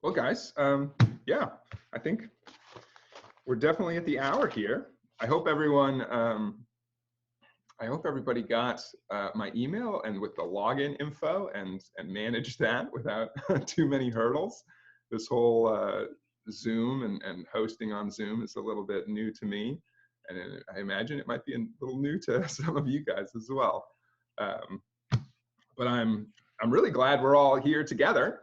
Well, guys, yeah, I think we're definitely at the hour here. I hope everyone, I hope everybody got my email and with the login info and managed that without too many hurdles. This whole Zoom and hosting on Zoom is a little bit new to me, and I imagine it might be a little new to some of you guys as well. But I'm really glad we're all here together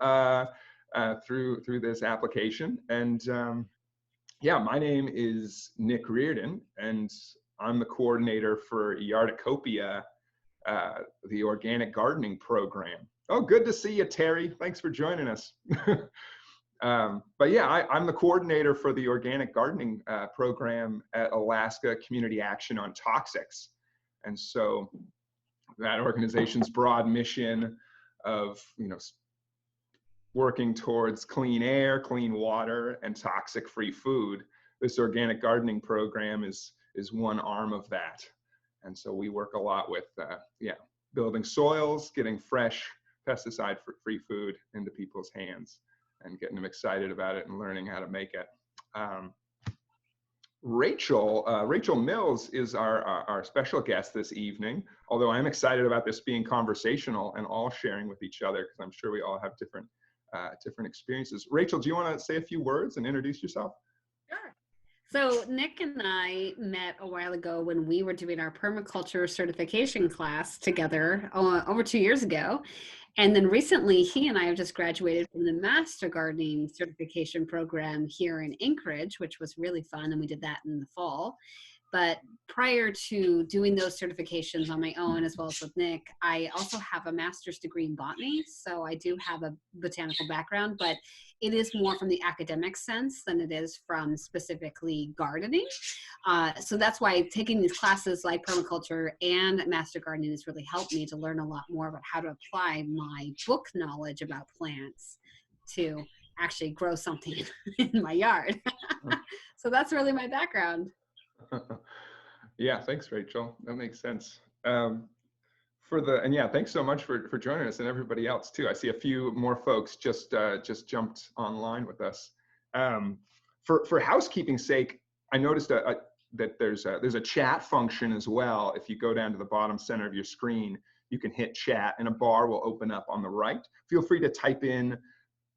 through this application. And yeah, my name is Nick Reardon, and I'm the coordinator for Yarducopia, the organic gardening program. Oh, good to see you, Terry. Thanks for joining us. But yeah, I'm the coordinator for the organic gardening program at Alaska Community Action on Toxics. And so that organization's broad mission of, working towards clean air, clean water, and toxic-free food. This organic gardening program is one arm of that. And so we work a lot with, building soils, getting fresh pesticide-free food into people's hands and getting them excited about it and learning how to make it. Rachel Mills is our special guest this evening, although I'm excited about this being conversational and all sharing with each other, because I'm sure we all have different experiences. Rachel, do you want to say a few words and introduce yourself? Sure. So Nick and I met a while ago when we were doing our permaculture certification class together over 2 years ago. And then recently, he and I have just graduated from the Master Gardening Certification Program here in Anchorage, which was really fun, and we did that in the fall. But prior to doing those certifications on my own, as well as with Nick, I also have a master's degree in botany. So I do have a botanical background, but it is more from the academic sense than it is from specifically gardening. So that's why taking these classes like permaculture and master gardening has really helped me to learn a lot more about how to apply my book knowledge about plants to actually grow something in my yard. So that's really my background. Yeah, thanks, Rachel. That makes sense. And yeah, thanks so much for joining us, and everybody else too. I see a few more folks just jumped online with us. For housekeeping's sake, I noticed that there's a chat function as well. If you go down to the bottom center of your screen, you can hit chat, and a bar will open up on the right. Feel free to type in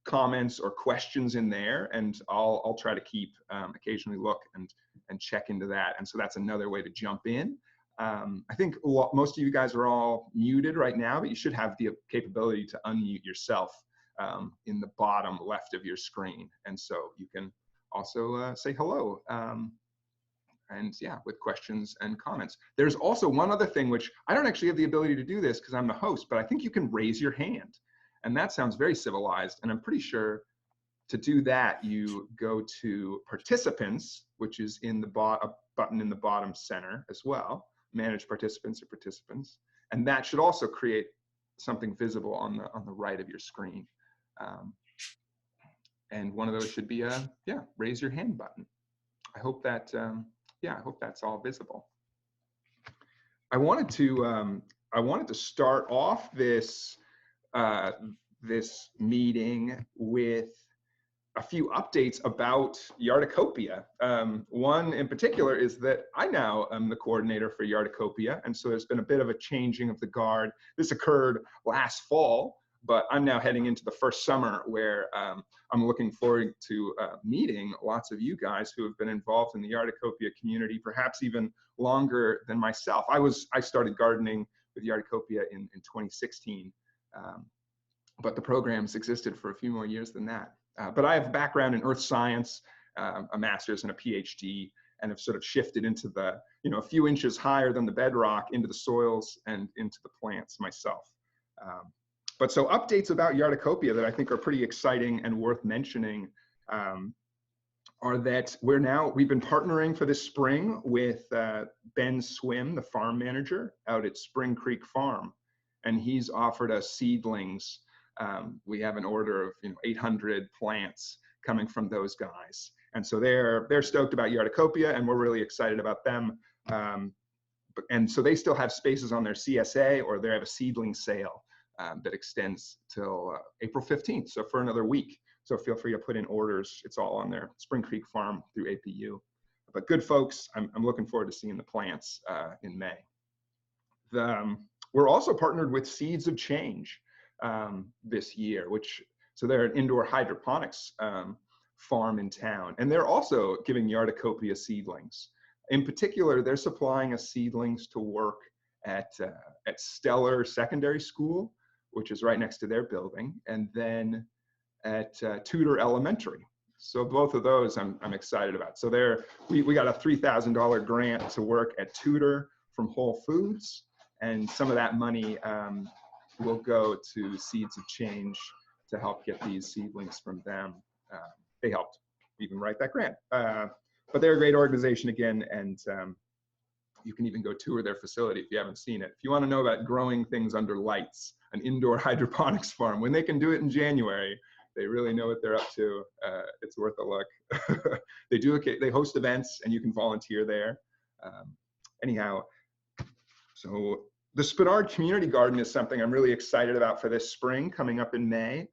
comments or questions in there, and I'll try to keep occasionally look and check into that. And so that's another way to jump in. I think most of you guys are all muted right now, but you should have the capability to unmute yourself in the bottom left of your screen. And so you can also say hello. And yeah, with questions and comments. There's also one other thing, which I don't actually have the ability to do this because I'm the host, but I think you can raise your hand. And that sounds very civilized. And I'm pretty sure to do that, you go to participants, which is in the button in the bottom center as well. Manage participants or participants. And that should also create something visible on the right of your screen. And one of those should be a raise your hand button. I hope that I hope that's all visible. I wanted to start off this this meeting with a few updates about Yarducopia. One in particular is that I now am the coordinator for Yarducopia, and so there's been a bit of a changing of the guard. This occurred last fall, but I'm now heading into the first summer where I'm looking forward to meeting lots of you guys who have been involved in the Yarducopia community, perhaps even longer than myself. I started gardening with Yarducopia in 2016. But the program's existed for a few more years than that. But I have a background in earth science, a master's and a PhD, and have sort of shifted into the, a few inches higher than the bedrock into the soils and into the plants myself. But so updates about Yarducopia that I think are pretty exciting and worth mentioning are that we've been partnering for this spring with Ben Swim, the farm manager out at Spring Creek Farm, and he's offered us seedlings. We have an order of 800 plants coming from those guys, and so they're stoked about Yarducopia, and we're really excited about them. And so they still have spaces on their CSA, or they have a seedling sale that extends till April 15th, so for another week. So feel free to put in orders. It's all on their Spring Creek farm through APU. But good folks, I'm looking forward to seeing the plants in May. We're also partnered with Seeds of Change this year, so they're an indoor hydroponics farm in town, and they're also giving Yarducopia seedlings. In particular, they're supplying us seedlings to work at Stellar Secondary School, which is right next to their building, and then at Tudor Elementary. So both of those I'm excited about. So we got a $3,000 grant to work at Tudor from Whole Foods, and some of that money will go to Seeds of Change to help get these seedlings from them. They helped even write that grant. But they're a great organization again, and you can even go tour their facility if you haven't seen it. If you want to know about growing things under lights, an indoor hydroponics farm, when they can do it in January, they really know what they're up to. It's worth a look. They host events, and you can volunteer there. Anyhow, so the Spenard Community Garden is something I'm really excited about for this spring coming up in May.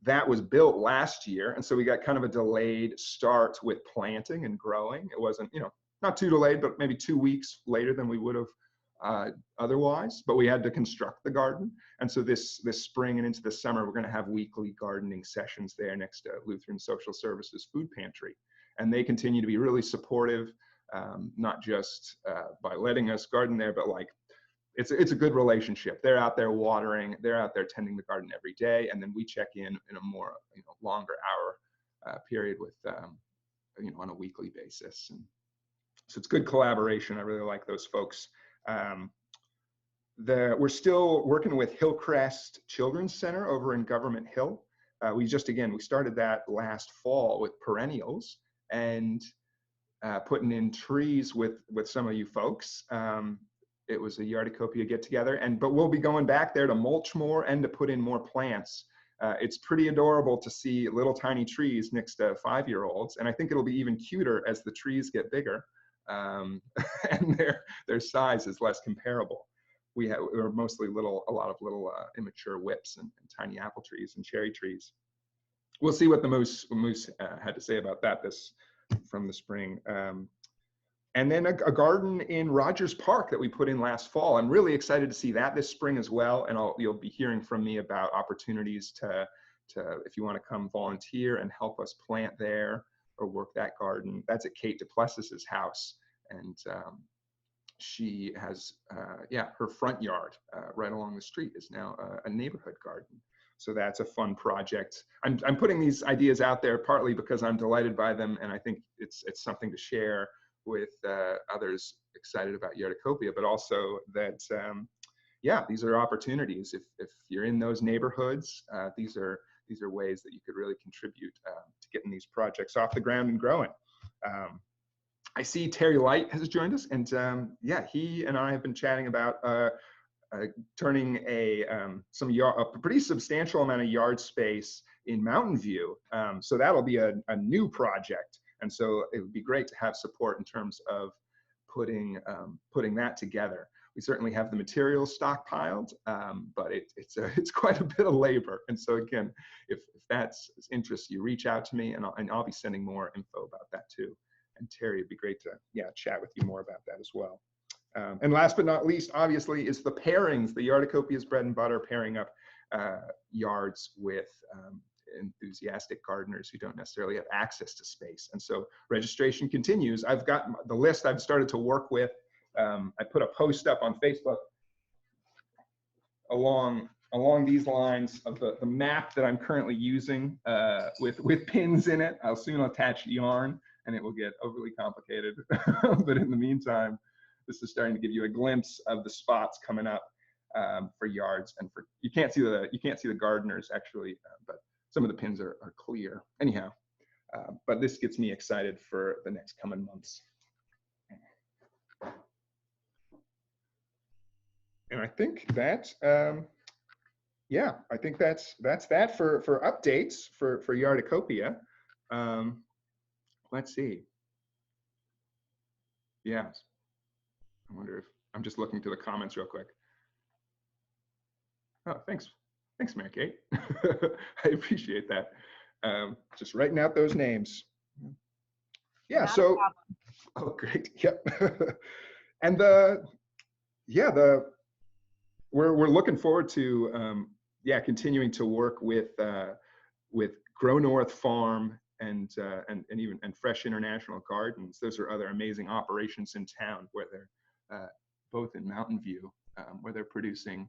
That was built last year, and so we got kind of a delayed start with planting and growing. It wasn't, not too delayed, but maybe 2 weeks later than we would have otherwise. But we had to construct the garden, and so this spring and into the summer, we're going to have weekly gardening sessions there next to Lutheran Social Services Food Pantry, and they continue to be really supportive, not just by letting us garden there, but like it's a good relationship. They're out there watering, they're out there tending the garden every day, and then we check in a more longer hour period with on a weekly basis. And so it's good collaboration. I really like those folks. We're still working with Hillcrest Children's Center over in Government Hill. We started that last fall with perennials and putting in trees with some of you folks. It was a Yarducopia get together, but we'll be going back there to mulch more and to put in more plants. It's pretty adorable to see little tiny trees next to 5-year-olds, and I think it'll be even cuter as the trees get bigger and their size is less comparable. We're mostly a lot of little immature whips and tiny apple trees and cherry trees. We'll see what the moose had to say about that from the spring. And then a garden in Rogers Park that we put in last fall. I'm really excited to see that this spring as well. And you'll be hearing from me about opportunities to if you want to come volunteer and help us plant there or work that garden. That's at Kate Duplessis's house. And she has, her front yard right along the street is now a neighborhood garden. So that's a fun project. I'm putting these ideas out there partly because I'm delighted by them, and I think it's something to share with others excited about Yarducopia, but also that, these are opportunities. If you're in those neighborhoods, these are ways that you could really contribute to getting these projects off the ground and growing. I see Terry Light has joined us, and he and I have been chatting about turning a pretty substantial amount of yard space in Mountain View. So that'll be a new project. And so it would be great to have support in terms of putting that together. We certainly have the materials stockpiled, but it's quite a bit of labor. And so again, if that's interest, you reach out to me, and I'll be sending more info about that too. And Terry, it'd be great to chat with you more about that as well. And last but not least, obviously, is the pairings. The Yarducopia's bread and butter, pairing up yards with enthusiastic gardeners who don't necessarily have access to space. And so registration continues. I've got the list I've started to work with. I put a post up on Facebook along these lines of the map that I'm currently using with pins in it. I'll soon attach yarn, and it will get overly complicated. But in the meantime, this is starting to give you a glimpse of the spots coming up for yards, and you can't see the gardeners actually, but some of the pins are clear. Anyhow, but this gets me excited for the next coming months. And I think that, I think that's that for updates for Yarducopia. Let's see. Yeah, I wonder if I'm just looking to the comments real quick. Oh, thanks Thanks, Mary Kate. I appreciate that. Just writing out those names. Yeah, Not a so, problem. oh, great, yep. And we're looking forward to, continuing to work with Grow North Farm and even Fresh International Gardens. Those are other amazing operations in town where they're both in Mountain View, where they're producing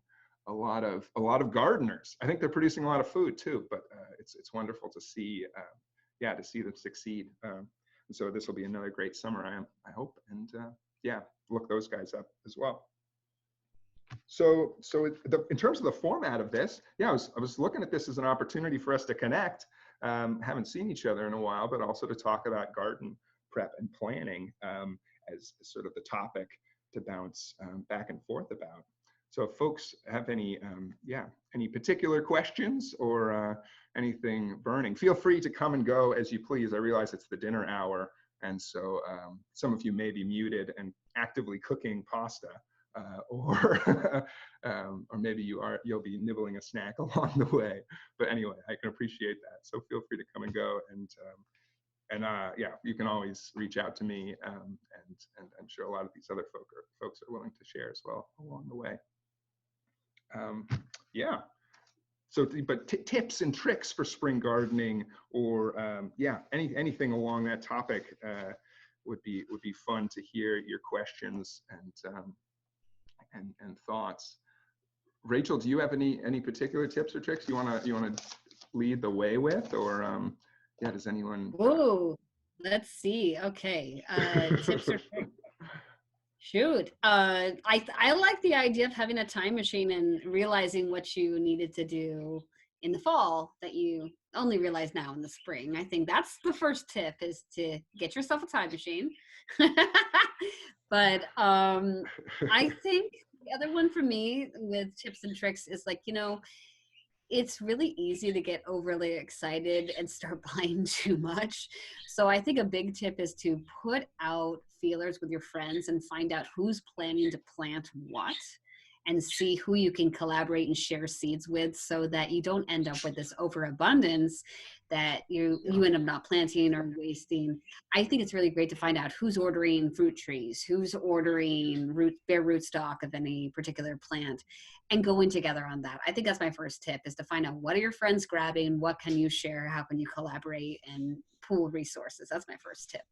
a lot of gardeners. I think they're producing a lot of food too, but it's wonderful to see to see them succeed. And so this will be another great summer, I hope, and look those guys up as well. So in terms of the format of this, I was looking at this as an opportunity for us to connect. Haven't seen each other in a while, but also to talk about garden prep and planning as sort of the topic to bounce back and forth about. So if folks have any particular questions or anything burning, feel free to come and go as you please. I realize it's the dinner hour, and so some of you may be muted and actively cooking pasta, or maybe you'll be nibbling a snack along the way. But anyway, I can appreciate that. So feel free to come and go, and you can always reach out to me, and I'm sure a lot of these other folks are willing to share as well along the way. So, but tips and tricks for spring gardening, or anything along that topic would be fun to hear your questions and thoughts. Rachel, do you have any particular tips or tricks you wanna lead the way with, or does anyone? Whoa, let's see. Okay, tips or tricks. Shoot, I like the idea of having a time machine and realizing what you needed to do in the fall that you only realize now in the spring. I think that's the first tip, is to get yourself a time machine. But I think the other one for me with tips and tricks is it's really easy to get overly excited and start buying too much. So I think a big tip is to put out feelers with your friends and find out who's planning to plant what, and see who you can collaborate and share seeds with, so that you don't end up with this overabundance that you end up not planting or wasting. I think it's really great to find out who's ordering fruit trees, who's ordering bare rootstock of any particular plant, and going together on that. I think that's my first tip, is to find out what are your friends grabbing, what can you share, how can you collaborate and pool resources. That's my first tip.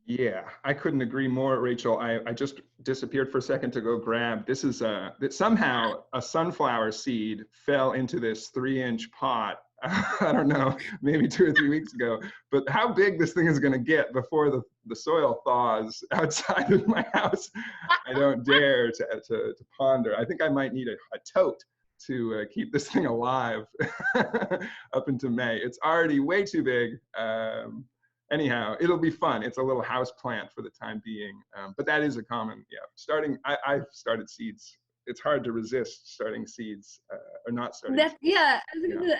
Yeah, I couldn't agree more, Rachel. I just disappeared for a second to go grab. This is somehow a sunflower seed fell into this 3-inch pot. I don't know, maybe 2 or 3 weeks ago. But how big this thing is going to get before the soil thaws outside of my house, I don't dare to ponder. I think I might need a tote to keep this thing alive up into May. It's already way too big. Anyhow, it'll be fun. It's a little house plant for the time being, but that is a common, I've started seeds. It's hard to resist starting seeds or not starting. I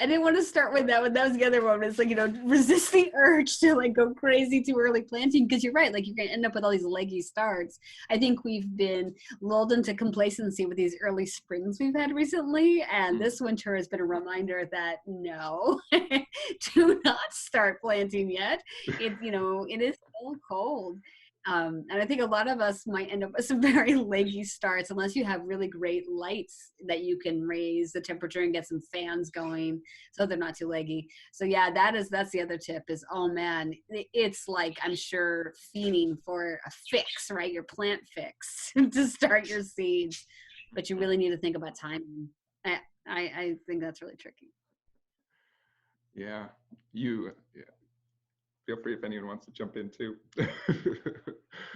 didn't want to start with that one. That was the other one. It's resist the urge to go crazy too early planting, because you're right. You're going to end up with all these leggy starts. I think we've been lulled into complacency with these early springs we've had recently, and this winter has been a reminder that no, do not start planting yet. It is so cold. And I think a lot of us might end up with some very leggy starts, unless you have really great lights that you can raise the temperature and get some fans going so they're not too leggy. So that's the other tip, is, oh man, it's I'm sure fiending for a fix, right? Your plant fix to start your seeds, but you really need to think about timing. I think that's really tricky. Yeah, feel free if anyone wants to jump in too.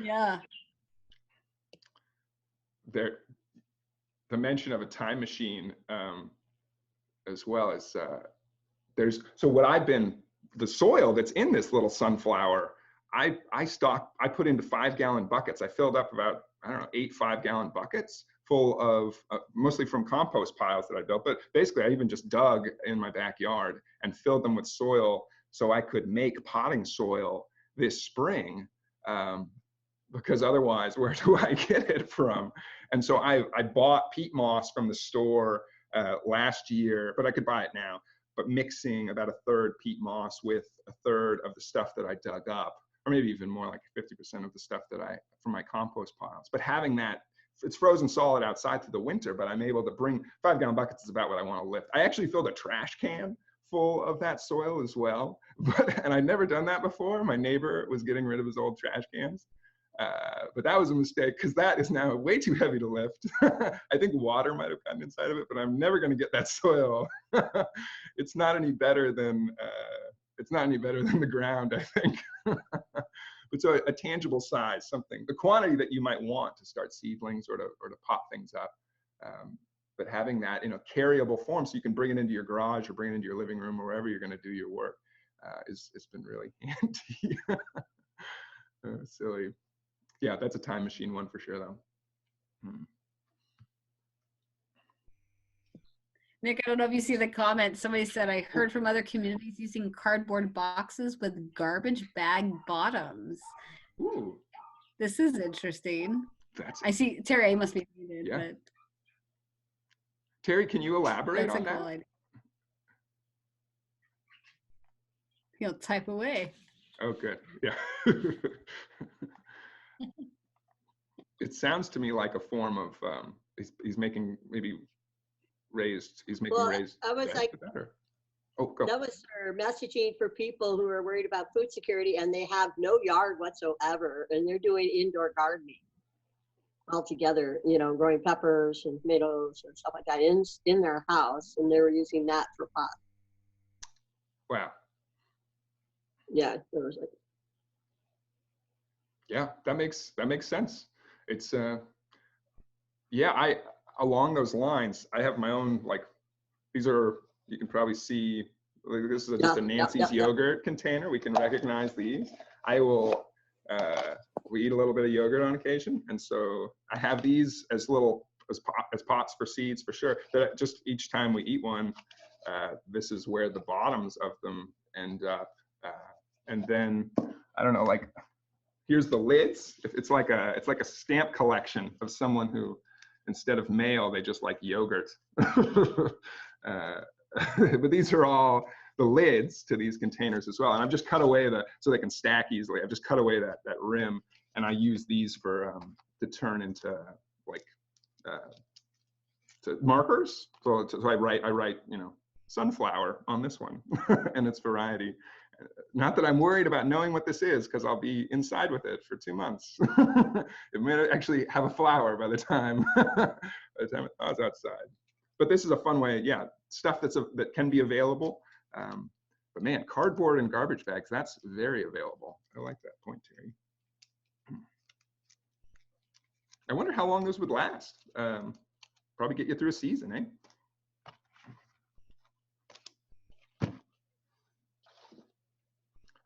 Yeah. The mention of a time machine, as well as the soil that's in this little sunflower, I put into 5-gallon buckets. I filled up about, 8 5-gallon buckets full of, mostly from compost piles that I built, but basically I even just dug in my backyard and filled them with soil so I could make potting soil this spring, because otherwise, where do I get it from? And so I bought peat moss from the store, last year, but I could buy it now, but mixing about a third peat moss with a third of the stuff that I dug up, or maybe even more, like 50% of the stuff that from my compost piles. But having that, it's frozen solid outside through the winter, but I'm able to bring 5-gallon buckets is about what I want to lift. I actually filled a trash can full of that soil as well, and I'd never done that before. My neighbor was getting rid of his old trash cans, but that was a mistake because that is now way too heavy to lift. I think water might have gotten inside of it, but I'm never going to get that soil. It's not any better than the ground, I think. But so a tangible size, something, the quantity that you might want to start seedlings or to pop things up. But having that in a carryable form so you can bring it into your garage or bring it into your living room or wherever you're going to do your work, it's been really handy. Silly. Yeah, that's a time machine one for sure, though. Nick, I don't know if you see the comment. Somebody said, I heard from other communities using cardboard boxes with garbage bag bottoms. Ooh. This is interesting. I see Terry, I must be muted. Yeah. But Terry, can you elaborate on that? Cool idea. He'll type away. Oh, good. Yeah. It sounds to me like a form of he's making maybe raised. He's making raised. I was like, better. Oh, go. That was for messaging for people who are worried about food security and they have no yard whatsoever, and they're doing indoor gardening altogether. You know, growing peppers and tomatoes and stuff like that in their house, and they were using that for pots. Wow. Yeah, there was like. Yeah, that makes sense. It's yeah, along those lines, I have my own, like, these are, you can probably see, like, this is just a Nancy's yogurt container. We can recognize these. I will, we eat a little bit of yogurt on occasion. And so I have these as pots for seeds for sure. That just each time we eat one, this is where the bottoms of them end up. And then, I don't know, like, here's the lids. It's like a stamp collection of someone who, instead of mail, they just like yogurt. But these are all the lids to these containers as well. And I've just cut away so they can stack easily. I've just cut away that rim, and I use these for to turn into like to markers. So I write sunflower on this one and its variety. Not that I'm worried about knowing what this is, because I'll be inside with it for 2 months. It may actually have a flower by the time it thaws outside. But this is a fun way, yeah, stuff that can be available. But man, cardboard and garbage bags, that's very available. I like that point, Terry. I wonder how long those would last. Probably get you through a season, eh?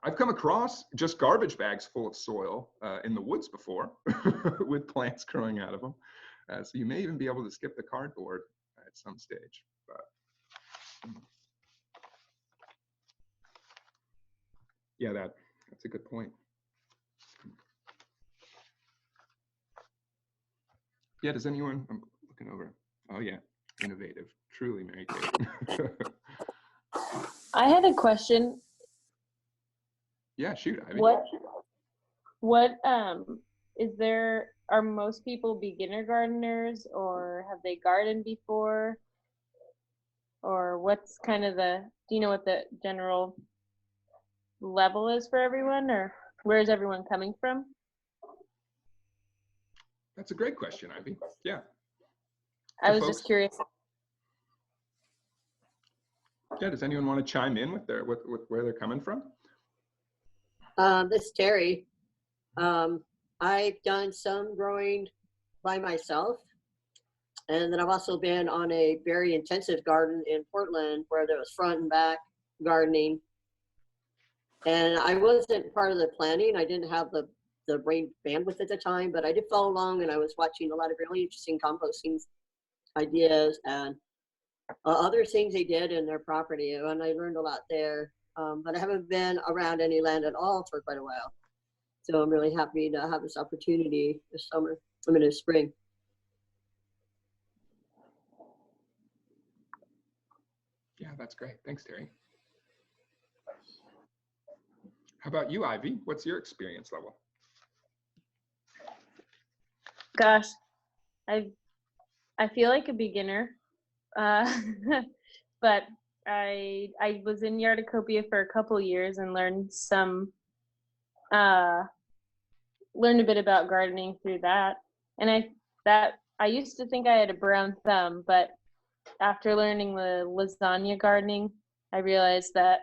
I've come across just garbage bags full of soil in the woods before with plants growing out of them. So you may even be able to skip the cardboard at some stage. But, yeah, that's a good point. Yeah, does anyone, I'm looking over. Oh yeah, innovative, truly, Mary Kate. I had a question. Yeah, shoot, Ivy. What are most people beginner gardeners, or have they gardened before? Or what's kind of do you know what the general level is for everyone, or where is everyone coming from? That's a great question, Ivy. Yeah. I was just curious. Yeah, does anyone want to chime in with where they're coming from? This is Terry. I've done some growing by myself, and then I've also been on a very intensive garden in Portland where there was front and back gardening. And I wasn't part of the planning. I didn't have the brain bandwidth at the time, but I did follow along, and I was watching a lot of really interesting composting ideas and other things they did in their property, and I learned a lot there. But I haven't been around any land at all for quite a while. So I'm really happy to have this opportunity this summer, this spring. that's great. Thanks, Terry. How about you, Ivy? What's your experience level? Gosh, I feel like a beginner, but I was in Yarducopia for a couple years and learned learned a bit about gardening through that. And I used to think I had a brown thumb, but after learning the lasagna gardening, I realized that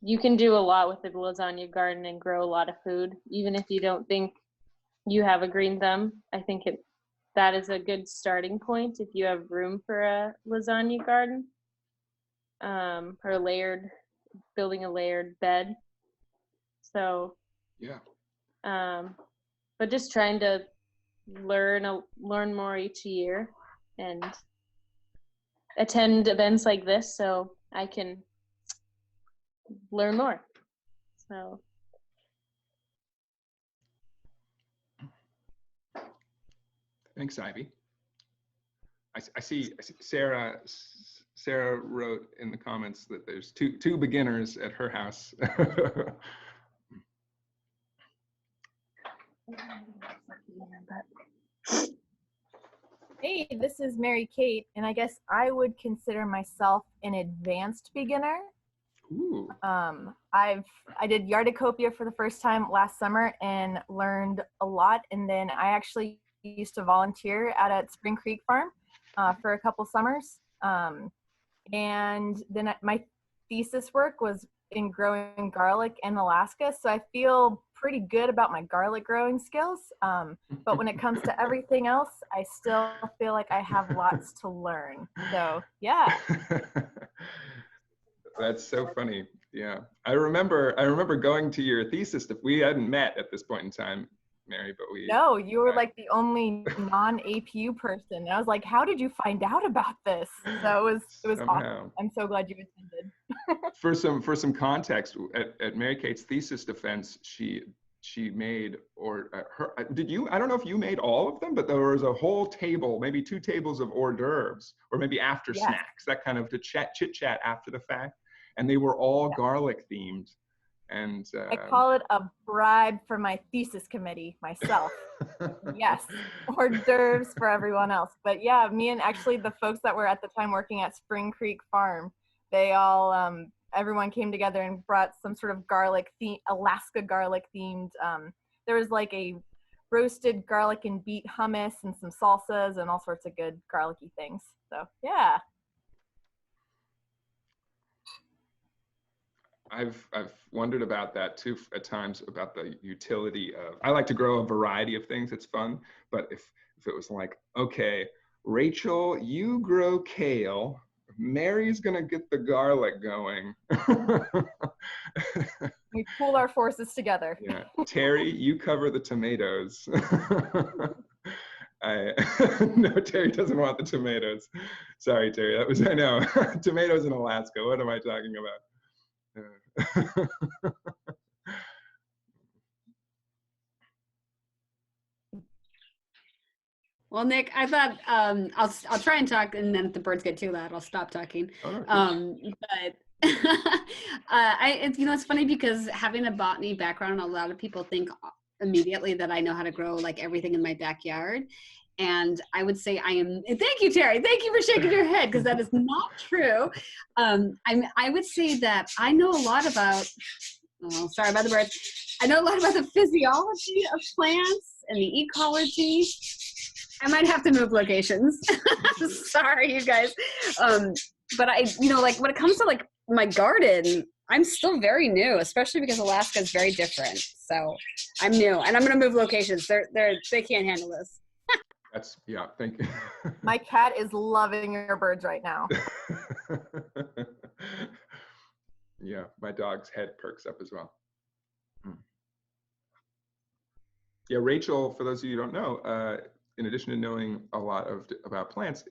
you can do a lot with the lasagna garden and grow a lot of food, even if you don't think you have a green thumb. I think that is a good starting point if you have room for a lasagna garden, or building a layered bed. So yeah, but just trying to learn more each year and attend events like this so I can learn more. So thanks, Ivy. I see Sarah wrote in the comments that there's two beginners at her house. Hey, this is Mary Kate, and I guess I would consider myself an advanced beginner. Ooh. I did Yarducopia for the first time last summer and learned a lot, and then I actually used to volunteer at a Spring Creek farm for a couple summers. And then my thesis work was in growing garlic in Alaska, so I feel pretty good about my garlic growing skills. But when it comes to everything else, I still feel like I have lots to learn. So yeah. That's so funny. Yeah, I remember going to your thesis. If we hadn't met at this point in time, Mary, but we. No, you were like the only non-APU person. And I was like, how did you find out about this? So it was awesome. I'm so glad you attended. For some context, at Mary Kate's thesis defense, she made, or I don't know if you made all of them, but there was a whole table, maybe 2 tables of hors d'oeuvres, or maybe after snacks, that kind of to chit chat after the fact, and they were all garlic themed. And I call it a bribe for my thesis committee myself. Yes, hors d'oeuvres for everyone else. But yeah, me and actually the folks that were at the time working at Spring Creek Farm, they all, everyone came together and brought some sort of Alaska garlic themed. There was like a roasted garlic and beet hummus and some salsas and all sorts of good garlicky things. So yeah. I've wondered about that too at times, about the utility of, I like to grow a variety of things, it's fun, but if it was like, okay, Rachel, you grow kale, Mary's gonna get the garlic going. We pool our forces together. Yeah, Terry, you cover the tomatoes. No, Terry doesn't want the tomatoes. Sorry, Terry, that was, I know, tomatoes in Alaska, what am I talking about? Well, Nick, I thought I'll try and talk, and then if the birds get too loud, I'll stop talking. But it's funny because having a botany background, a lot of people think immediately that I know how to grow like everything in my backyard. And I would say thank you, Terry. Thank you for shaking your head, because that is not true. I would say that I know a lot about, sorry about the birds. I know a lot about the physiology of plants and the ecology. I might have to move locations. Sorry, you guys. But like when it comes to like my garden, I'm still very new, especially because Alaska is very different. So I'm new, and I'm going to move locations. They can't handle this. Yeah, thank you. My cat is loving your birds right now. Yeah, my dog's head perks up as well. Yeah, Rachel, for those of you who don't know, in addition to knowing a lot about plants,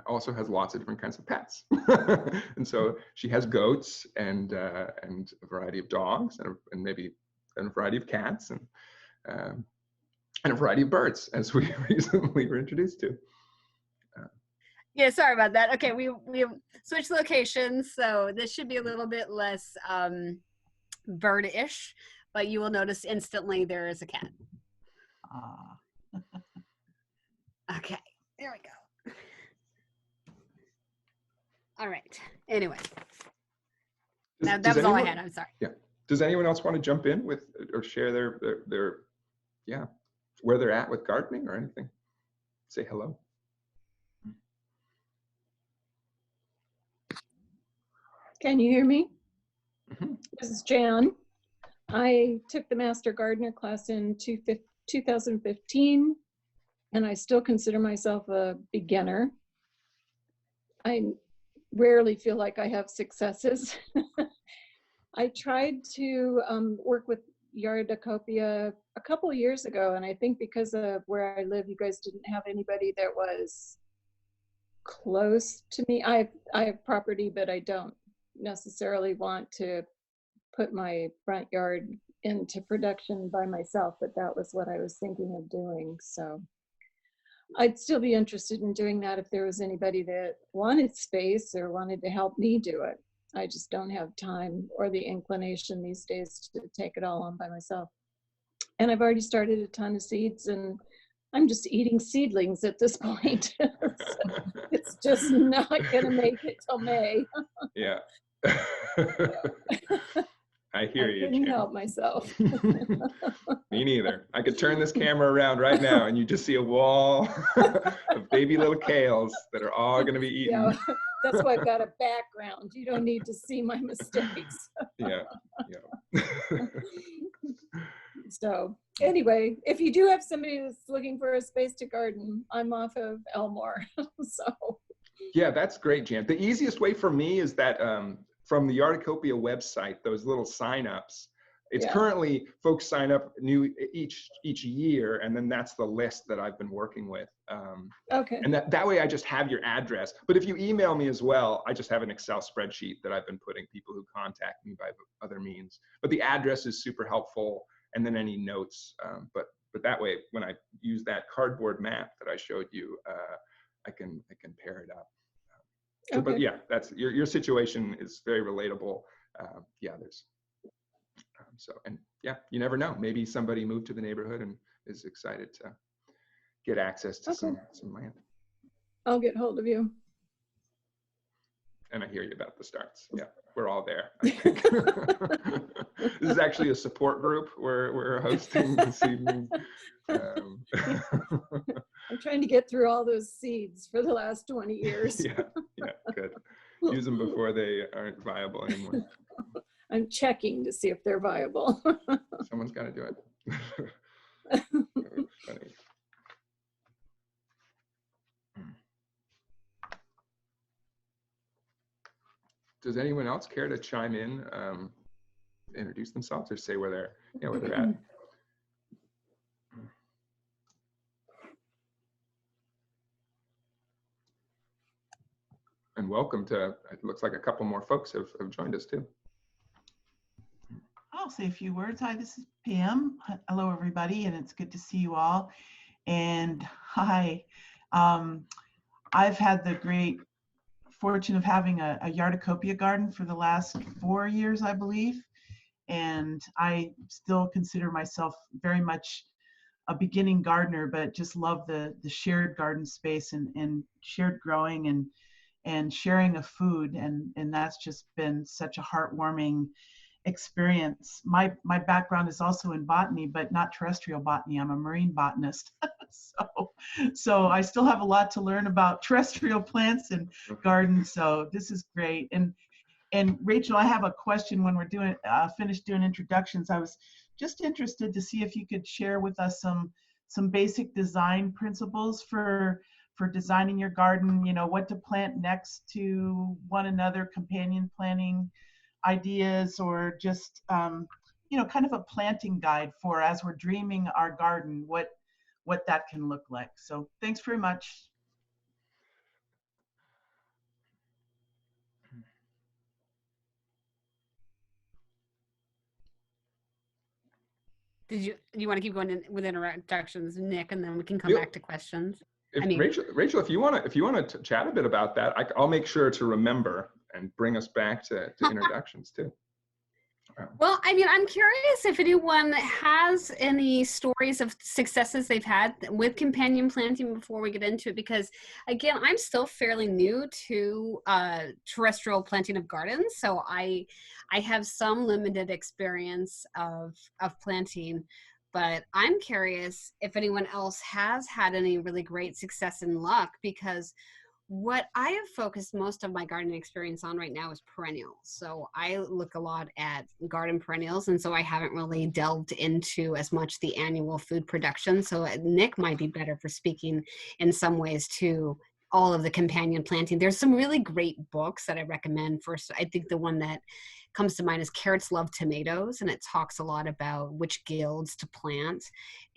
also has lots of different kinds of pets. And so she has goats and a variety of dogs and maybe a variety of cats and a variety of birds, as we recently were introduced to. Yeah, sorry about that. Okay, we switched locations, so this should be a little bit less bird-ish, but you will notice instantly there is a cat. Ah. Okay, there we go. All right. Anyway, that was all I had. I'm sorry. Yeah. Does anyone else want to jump in with or share their yeah, where they're at with gardening or anything? Say hello. Can you hear me? Mm-hmm. This is Jan. I took the Master Gardener class in 2015, and I still consider myself a beginner. I rarely feel like I have successes. I tried to work with Yarducopia a couple of years ago, and I think because of where I live, you guys didn't have anybody that was close to me. I have property, but I don't necessarily want to put my front yard into production by myself, but that was what I was thinking of doing. So I'd still be interested in doing that if there was anybody that wanted space or wanted to help me do it. I just don't have time or the inclination these days to take it all on by myself. And I've already started a ton of seeds, and I'm just eating seedlings at this point. So it's just not going to make it till May. Yeah. I hear you. I couldn't Jan. help myself. Me neither. I could turn this camera around right now and you just see a wall of baby little kales that are all going to be eaten. Yeah, that's why I've got a background. You don't need to see my mistakes. Yeah. Yeah. So anyway, if you do have somebody that's looking for a space to garden, I'm off of Elmore. So Yeah, that's great, Jan. The easiest way for me is that from the Yarducopia website, those little signups. It's currently folks sign up new each year, and then that's the list that I've been working with. okay. And that way I just have your address. But if you email me as well, I just have an Excel spreadsheet that I've been putting people who contact me by other means. But the address is super helpful, and then any notes. But that way, when I use that cardboard map that I showed you, I can pair it up. So, Okay. but yeah, that's your situation is very relatable. Yeah, there's so, and yeah, you never know. Maybe somebody moved to the neighborhood and is excited to get access to some land. I'll get hold of you. And I hear you about the starts. Yeah, we're all there, I think. This is actually a support group we're hosting this evening. I'm trying to get through all those seeds for the last 20 years. Yeah, good. Use them before they aren't viable anymore. I'm checking to see if they're viable. Someone's got to do it. Funny. Does anyone else care to chime in, introduce themselves, or say where they're at? And welcome to, it looks like a couple more folks have joined us too. I'll say a few words. Hi, this is Pam. Hello, everybody, and it's good to see you all. And hi, I've had the great fortune of having a Yarducopia garden for the last 4 years, I believe. And I still consider myself very much a beginning gardener, but just love the shared garden space and shared growing and sharing of food. And that's just been such a heartwarming experience. My background is also in botany, but not terrestrial botany. I'm a marine botanist. So I still have a lot to learn about terrestrial plants and gardens. So this is great. And Rachel, I have a question when we're doing finished doing introductions. I was just interested to see if you could share with us some basic design principles for designing your garden, you know, what to plant next to one another, companion planting ideas, or just, you know, kind of a planting guide for as we're dreaming our garden, what that can look like. So thanks very much. Do you want to keep going with introductions, Nick, and then we can come back to questions? If I mean, Rachel, if you want to chat a bit about that, I'll make sure to remember and bring us back to introductions too. well, I mean, I'm curious if anyone has any stories of successes they've had with companion planting before we get into it, because again, I'm still fairly new to terrestrial planting of gardens, so I have some limited experience of planting. But I'm curious if anyone else has had any really great success and luck, because what I have focused most of my gardening experience on right now is perennials. So I look a lot at garden perennials, and so I haven't really delved into as much the annual food production. So Nick might be better for speaking in some ways to all of the companion planting. There's some really great books that I recommend. First, I think the one that comes to mind is Carrots Love Tomatoes, and it talks a lot about which guilds to plant,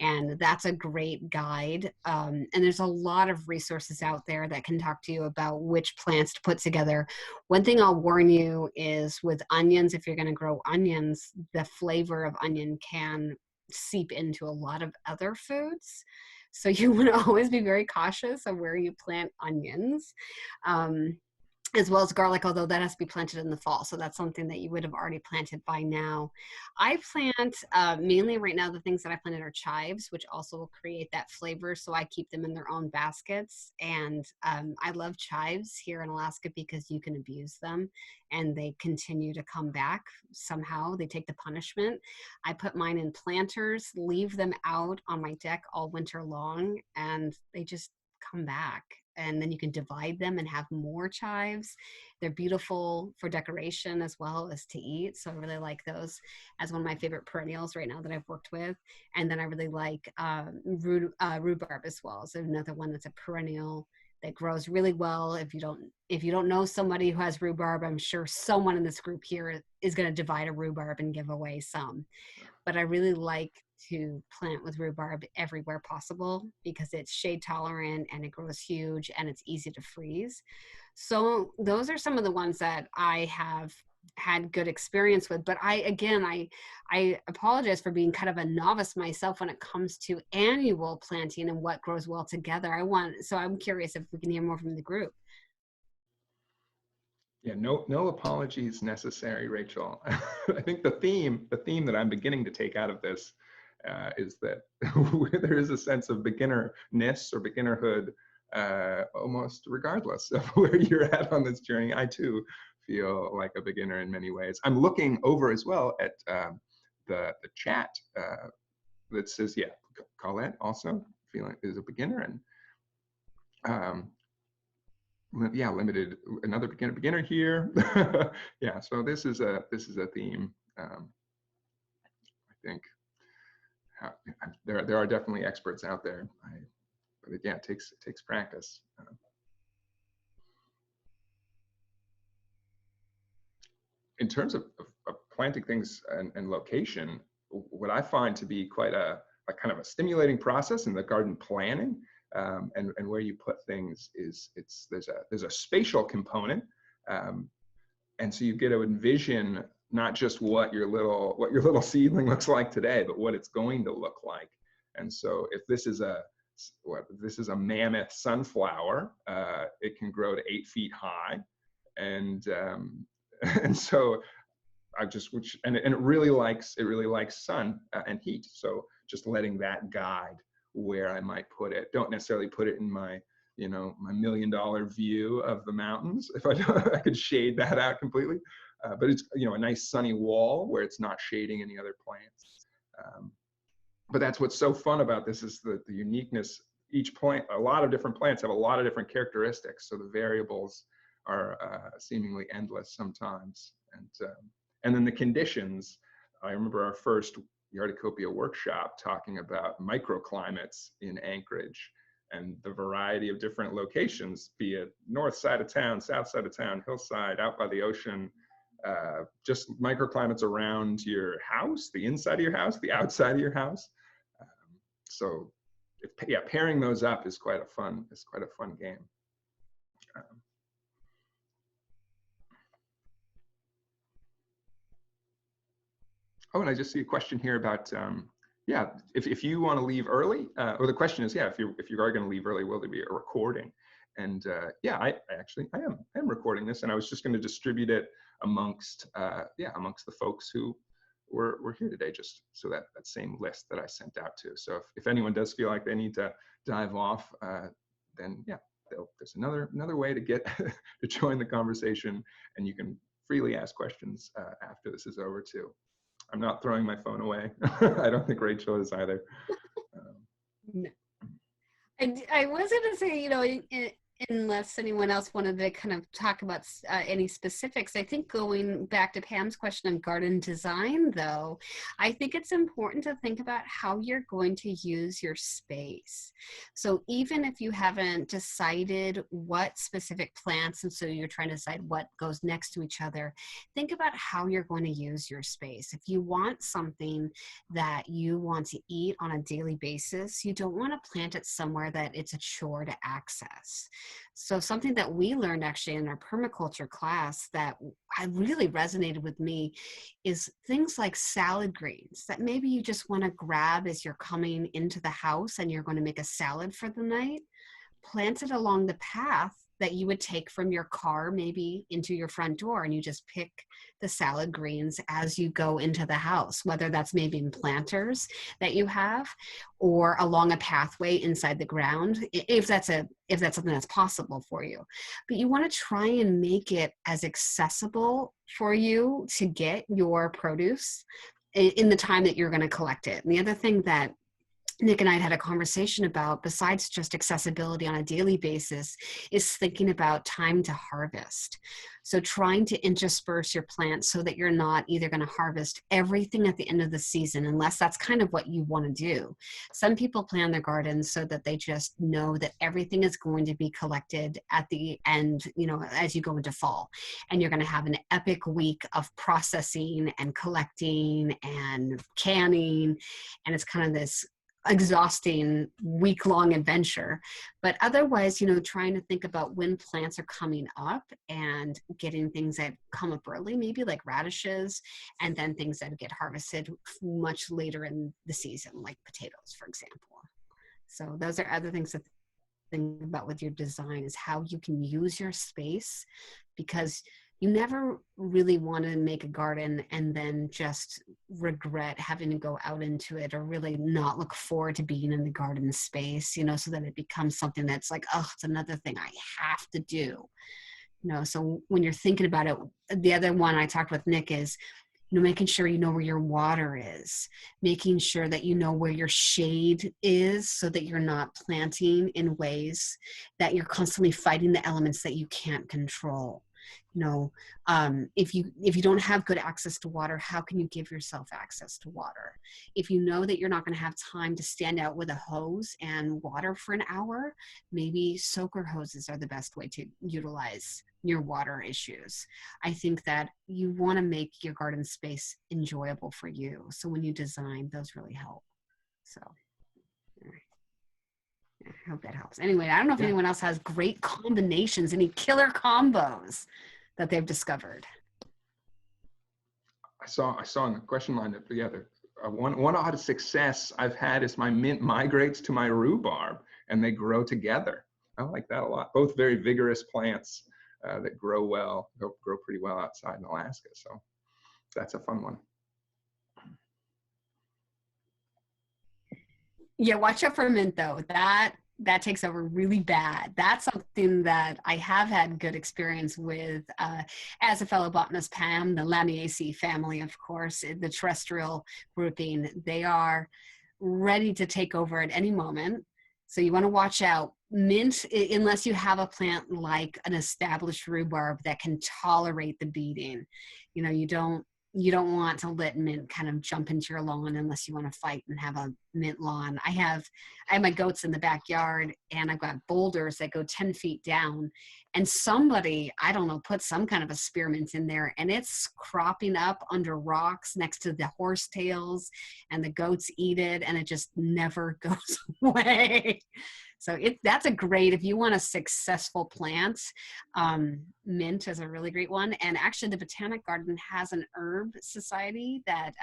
and that's a great guide. And there's a lot of resources out there that can talk to you about which plants to put together. One thing I'll warn you is with onions, if you're going to grow onions, the flavor of onion can seep into a lot of other foods. So you want to always be very cautious of where you plant onions. As well as garlic, although that has to be planted in the fall. So that's something that you would have already planted by now. I plant mainly right now, the things that I planted are chives, which also will create that flavor. So I keep them in their own baskets. And I love chives here in Alaska because you can abuse them and they continue to come back somehow. They take the punishment. I put mine in planters, leave them out on my deck all winter long, and they just come back. And then you can divide them and have more chives. They're beautiful for decoration as well as to eat. So I really like those as one of my favorite perennials right now that I've worked with. And then I really like rhubarb as well. So another one that's a perennial that grows really well. If you don't know somebody who has rhubarb, I'm sure someone in this group here is going to divide a rhubarb and give away some. But I really like to plant with rhubarb everywhere possible because it's shade tolerant and it grows huge and it's easy to freeze. So those are some of the ones that I have had good experience with. But I apologize for being kind of a novice myself when it comes to annual planting and what grows well together. So I'm curious if we can hear more from the group. Yeah, no apologies necessary, Rachel. I think the theme that I'm beginning to take out of this is that there is a sense of beginnerness or beginnerhood almost regardless of where you're at on this journey. I too feel like a beginner in many ways. I'm looking over as well at the chat that says, yeah, Colette also feeling is a beginner, and yeah, limited, another beginner here. Yeah, so this is a theme. I think there are definitely experts out there, but again, it takes practice. In terms of planting things and location, what I find to be quite a kind of a stimulating process in the garden planning and where you put things is there's a spatial component, and so you get to envision not just what your little seedling looks like today, but what it's going to look like. And so if this is a mammoth sunflower, it can grow to 8 feet high, and so and it really likes sun and heat. So just letting that guide where I might put it. Don't necessarily put it in my my $1 million view of the mountains. If I could shade that out completely, but it's a nice sunny wall where it's not shading any other plants. But that's what's so fun about this is the uniqueness. Each plant, a lot of different plants have a lot of different characteristics. So the variables are seemingly endless sometimes. And then the conditions. I remember our first Yarducopia workshop talking about microclimates in Anchorage and the variety of different locations, be it north side of town, south side of town, hillside, out by the ocean, just microclimates around your house, the inside of your house, the outside of your house. So pairing those up is quite a fun game. Oh, and I just see a question here about yeah, if you want to leave early, or the question is, yeah, if you are going to leave early, will there be a recording? And yeah, I am recording this, and I was just going to distribute it amongst amongst the folks who were here today, just so that same list that I sent out to. So if anyone does feel like they need to dive off, then yeah, there's another way to get to join the conversation, and you can freely ask questions after this is over too. I'm not throwing my phone away. I don't think Rachel is either. No. I was going to say, you know, unless anyone else wanted to kind of talk about any specifics, I think going back to Pam's question on garden design, though, I think it's important to think about how you're going to use your space. So even if you haven't decided what specific plants, and so you're trying to decide what goes next to each other, think about how you're going to use your space. If you want something that you want to eat on a daily basis, you don't want to plant it somewhere that it's a chore to access. So something that we learned actually in our permaculture class that I really resonated with me is things like salad greens that maybe you just want to grab as you're coming into the house and you're going to make a salad for the night. Plant it along the path that you would take from your car maybe into your front door, and you just pick the salad greens as you go into the house, whether that's maybe in planters that you have or along a pathway inside the ground, if that's something that's possible for you. But you want to try and make it as accessible for you to get your produce in the time that you're going to collect it. And the other thing that Nick and I had a conversation about, besides just accessibility on a daily basis, is thinking about time to harvest. So trying to intersperse your plants so that you're not either going to harvest everything at the end of the season, unless that's kind of what you want to do. Some people plan their gardens so that they just know that everything is going to be collected at the end, you know, as you go into fall. And you're going to have an epic week of processing and collecting and canning. And it's kind of this exhausting week-long adventure. But otherwise, you know, trying to think about when plants are coming up and getting things that come up early, maybe like radishes, and then things that get harvested much later in the season, like potatoes, for example. So those are other things to think about with your design, is how you can use your space, because you never really want to make a garden and then just regret having to go out into it, or really not look forward to being in the garden space, you know, so that it becomes something that's like, oh, it's another thing I have to do. You know, so when you're thinking about it, the other one I talked with Nick is, you know, making sure you know where your water is, making sure that you know where your shade is, so that you're not planting in ways that you're constantly fighting the elements that you can't control. You know, if you don't have good access to water, how can you give yourself access to water? If you know that you're not going to have time to stand out with a hose and water for an hour, maybe soaker hoses are the best way to utilize your water issues. I think that you want to make your garden space enjoyable for you. So when you design, those really help. So I hope that helps. Anyway, I don't know if anyone else has great combinations, any killer combos that they've discovered. I saw in the question line that, yeah, one odd success I've had is my mint migrates to my rhubarb and they grow together. I like that a lot. Both very vigorous plants that grow well, grow pretty well outside in Alaska. So that's a fun one. Yeah, watch out for mint though. That takes over really bad. That's something that I have had good experience with as a fellow botanist, Pam, the Lamiaceae family, of course, the terrestrial grouping. They are ready to take over at any moment. So you want to watch out. Mint, unless you have a plant like an established rhubarb that can tolerate the beating, you know, you don't want to let mint kind of jump into your lawn unless you want to fight and have a mint lawn. I have my goats in the backyard, and I've got boulders that go 10 feet down, and somebody, I don't know, put some kind of a spearmint in there, and it's cropping up under rocks next to the horsetails, and the goats eat it, and it just never goes away. So that's a great, if you want a successful plant, mint is a really great one. And actually the Botanic Garden has an herb society that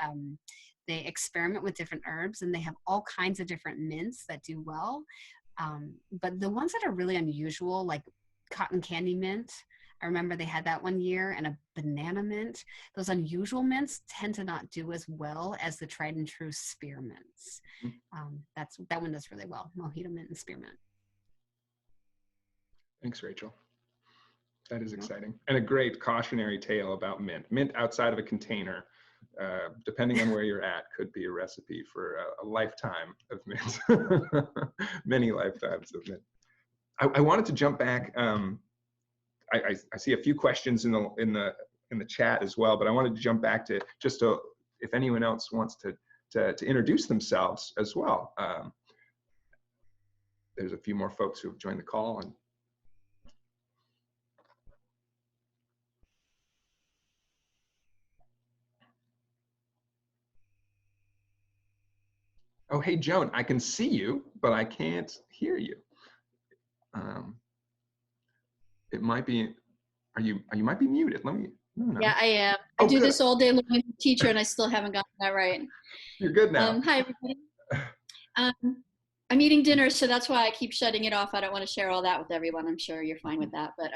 they experiment with different herbs, and they have all kinds of different mints that do well. But the ones that are really unusual, like cotton candy mint, I remember they had that one year, and a banana mint. Those unusual mints tend to not do as well as the tried and true spearmints. That one does really well, mojito mint and spearmint. Thanks, Rachel. That is exciting. And a great cautionary tale about mint. Mint outside of a container, depending on where you're at, could be a recipe for a lifetime of mint. Many lifetimes of mint. I wanted to jump back. I see a few questions in the chat as well, but I wanted to jump back to if anyone else wants to introduce themselves as well. There's a few more folks who have joined the call. And oh, hey, Joan, I can see you, but I can't hear you. It might be, you might be muted. Let me, no. Yeah, I am. Oh, I do good. this all day long with a teacher, and I still haven't gotten that right. You're good now. Hi, everybody. I'm eating dinner, so that's why I keep shutting it off. I don't want to share all that with everyone. I'm sure you're fine with that. But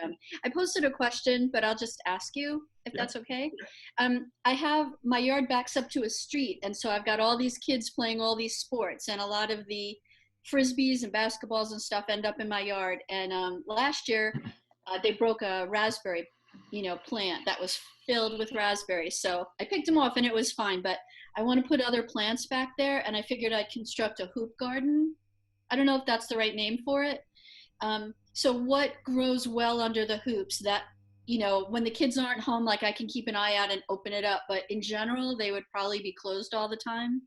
I posted a question, but I'll just ask you if that's okay. I have my yard backs up to a street, and so I've got all these kids playing all these sports, and a lot of the frisbees and basketballs and stuff end up in my yard. And last year, they broke a raspberry, plant that was filled with raspberries. So I picked them off, and it was fine. But I want to put other plants back there, and I figured I'd construct a hoop garden. I don't know if that's the right name for it. So what grows well under the hoops that, when the kids aren't home, like I can keep an eye out and open it up, but in general, they would probably be closed all the time.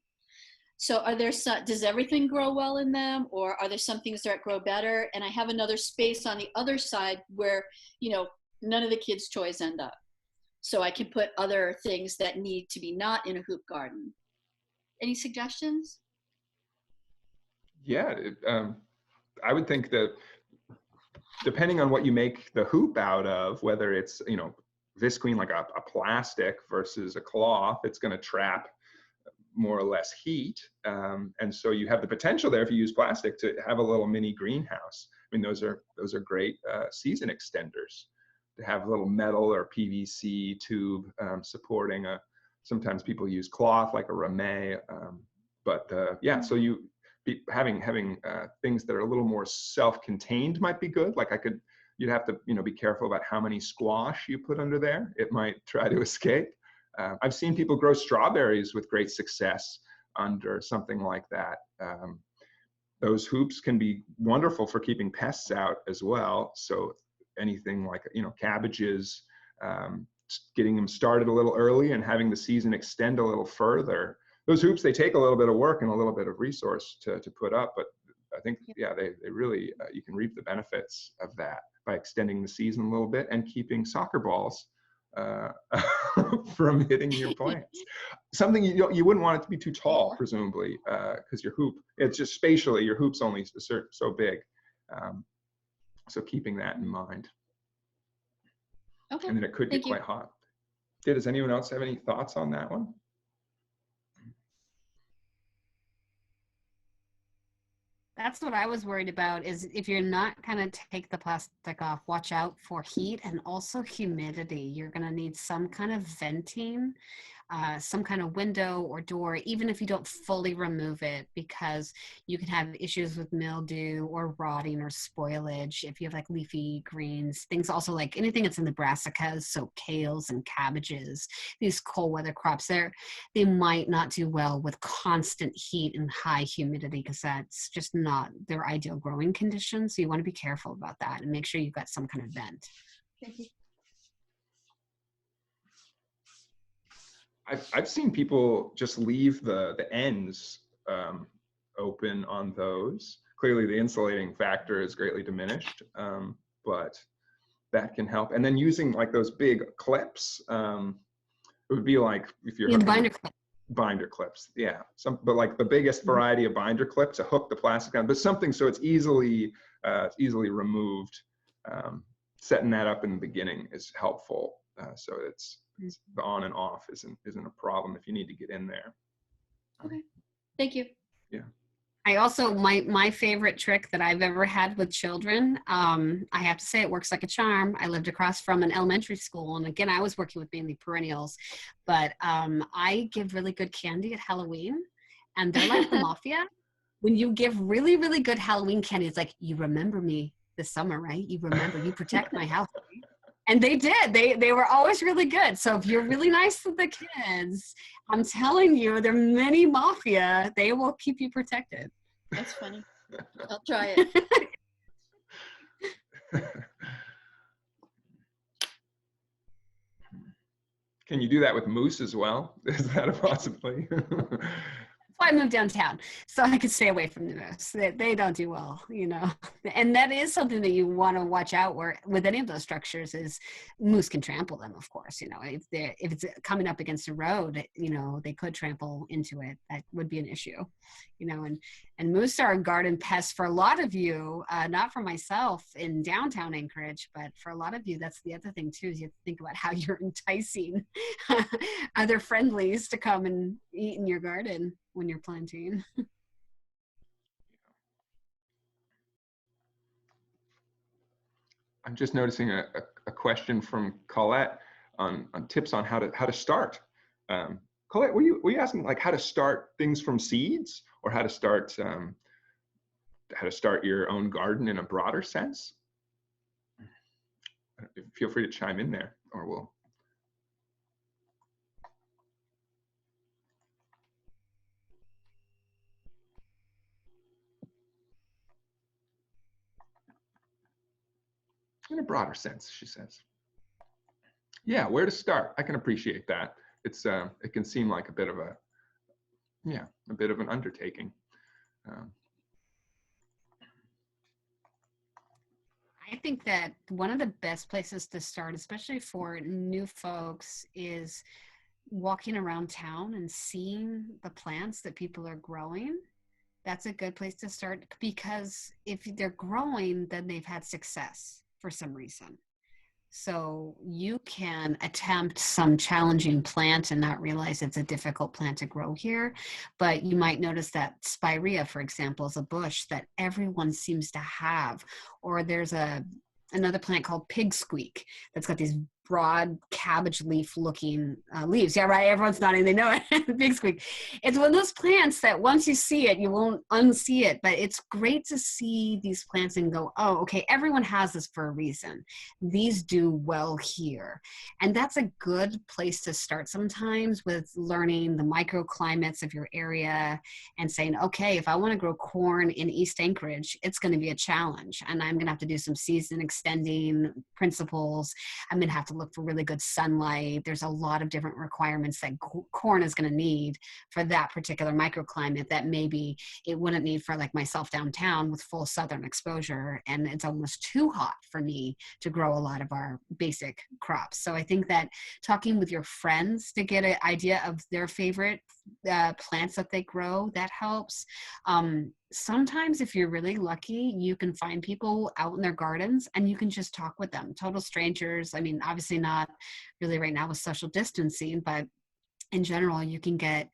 So does everything grow well in them, or are there some things that grow better? And I have another space on the other side where, none of the kids' toys end up. So I can put other things that need to be not in a hoop garden. Any suggestions? Yeah, I would think that depending on what you make the hoop out of, whether it's, visqueen, like a plastic versus a cloth, it's going to trap more or less heat. And so you have the potential there, if you use plastic, to have a little mini greenhouse. I mean, those are great season extenders, to have a little metal or PVC tube supporting sometimes people use cloth like a ramee. So having things that are a little more self-contained might be good. Like you'd have to be careful about how many squash you put under there. It might try to escape. I've seen people grow strawberries with great success under something like that. Those hoops can be wonderful for keeping pests out as well. So anything like cabbages, getting them started a little early and having the season extend a little further. Those hoops, they take a little bit of work and a little bit of resource to put up, but I think, they really, you can reap the benefits of that by extending the season a little bit and keeping soccer balls from hitting your plants. Something you wouldn't want it to be too tall, presumably, because your hoop, it's just spatially, your hoop's only so big. So keeping that in mind. Okay. And then it could get quite hot. Does anyone else have any thoughts on that one? That's what I was worried about, is if you're not going to take the plastic off, watch out for heat and also humidity. You're going to need some kind of venting, some kind of window or door, even if you don't fully remove it, because you can have issues with mildew or rotting or spoilage if you have like leafy greens, things also like anything that's in the brassicas, so kales and cabbages, these cold weather crops, they might not do well with constant heat and high humidity, because that's just not their ideal growing conditions. So you want to be careful about that and make sure you've got some kind of vent. Thank you. I've seen people just leave the ends open on those. Clearly the insulating factor is greatly diminished, but that can help. And then using like those big clips, it would be like if you're binder clips, but like the biggest variety of binder clips to hook the plastic on, but something so it's easily removed. Setting that up in the beginning is helpful, so it's the on and off isn't a problem if you need to get in there. Okay. Thank you. Yeah. I also, my favorite trick that I've ever had with children, I have to say it works like a charm. I lived across from an elementary school, and again, I was working with mainly perennials, but I give really good candy at Halloween, and they're like the mafia. When you give really, really good Halloween candy, it's like, you remember me this summer, right? You remember, you protect my house. Right? And they did. They were always really good. So if you're really nice to the kids, I'm telling you, they're mini mafia. They will keep you protected. That's funny. I'll try it. Can you do that with moose as well? Is that a possibility? That's why I moved downtown, so I could stay away from the moose. They don't do well, you know. And that is something that you want to watch out where with any of those structures is moose can trample them, of course. You know, if it's coming up against a road, you know, they could trample into it. That would be an issue, you know. And moose are a garden pest for a lot of you, not for myself in downtown Anchorage, but for a lot of you, that's the other thing too, is you have to think about how you're enticing other friendlies to come and eat in your garden when you're planting. I'm just noticing a question from Colette on tips on how to start. Colette, were you asking like how to start things from seeds, or how to start your own garden in a broader sense? Feel free to chime in there, or we'll. In a broader sense, she says. Yeah, where to start? I can appreciate that. It's it can seem like a bit of an undertaking. I think that one of the best places to start, especially for new folks, is walking around town and seeing the plants that people are growing. That's a good place to start, because if they're growing, then they've had success for some reason. So you can attempt some challenging plant and not realize it's a difficult plant to grow here. But you might notice that spirea, for example, is a bush that everyone seems to have. Or there's another plant called pig squeak that's got these broad cabbage leaf looking leaves. Yeah, right. Everyone's nodding. They know it. Pig squeak. It's one of those plants that once you see it, you won't unsee it. But it's great to see these plants and go, oh, okay, everyone has this for a reason. These do well here. And that's a good place to start sometimes, with learning the microclimates of your area and saying, okay, if I want to grow corn in East Anchorage, it's going to be a challenge. And I'm going to have to do some season extending principles. I'm going to have to look for really good sunlight. There's a lot of different requirements that corn is going to need for that particular microclimate that maybe it wouldn't need for like myself downtown with full southern exposure. And it's almost too hot for me to grow a lot of our basic crops. So I think that talking with your friends to get an idea of their favorite plants that they grow, that helps. Sometimes if you're really lucky, you can find people out in their gardens and you can just talk with them, total strangers. I mean, obviously not really right now with social distancing, but in general, you can get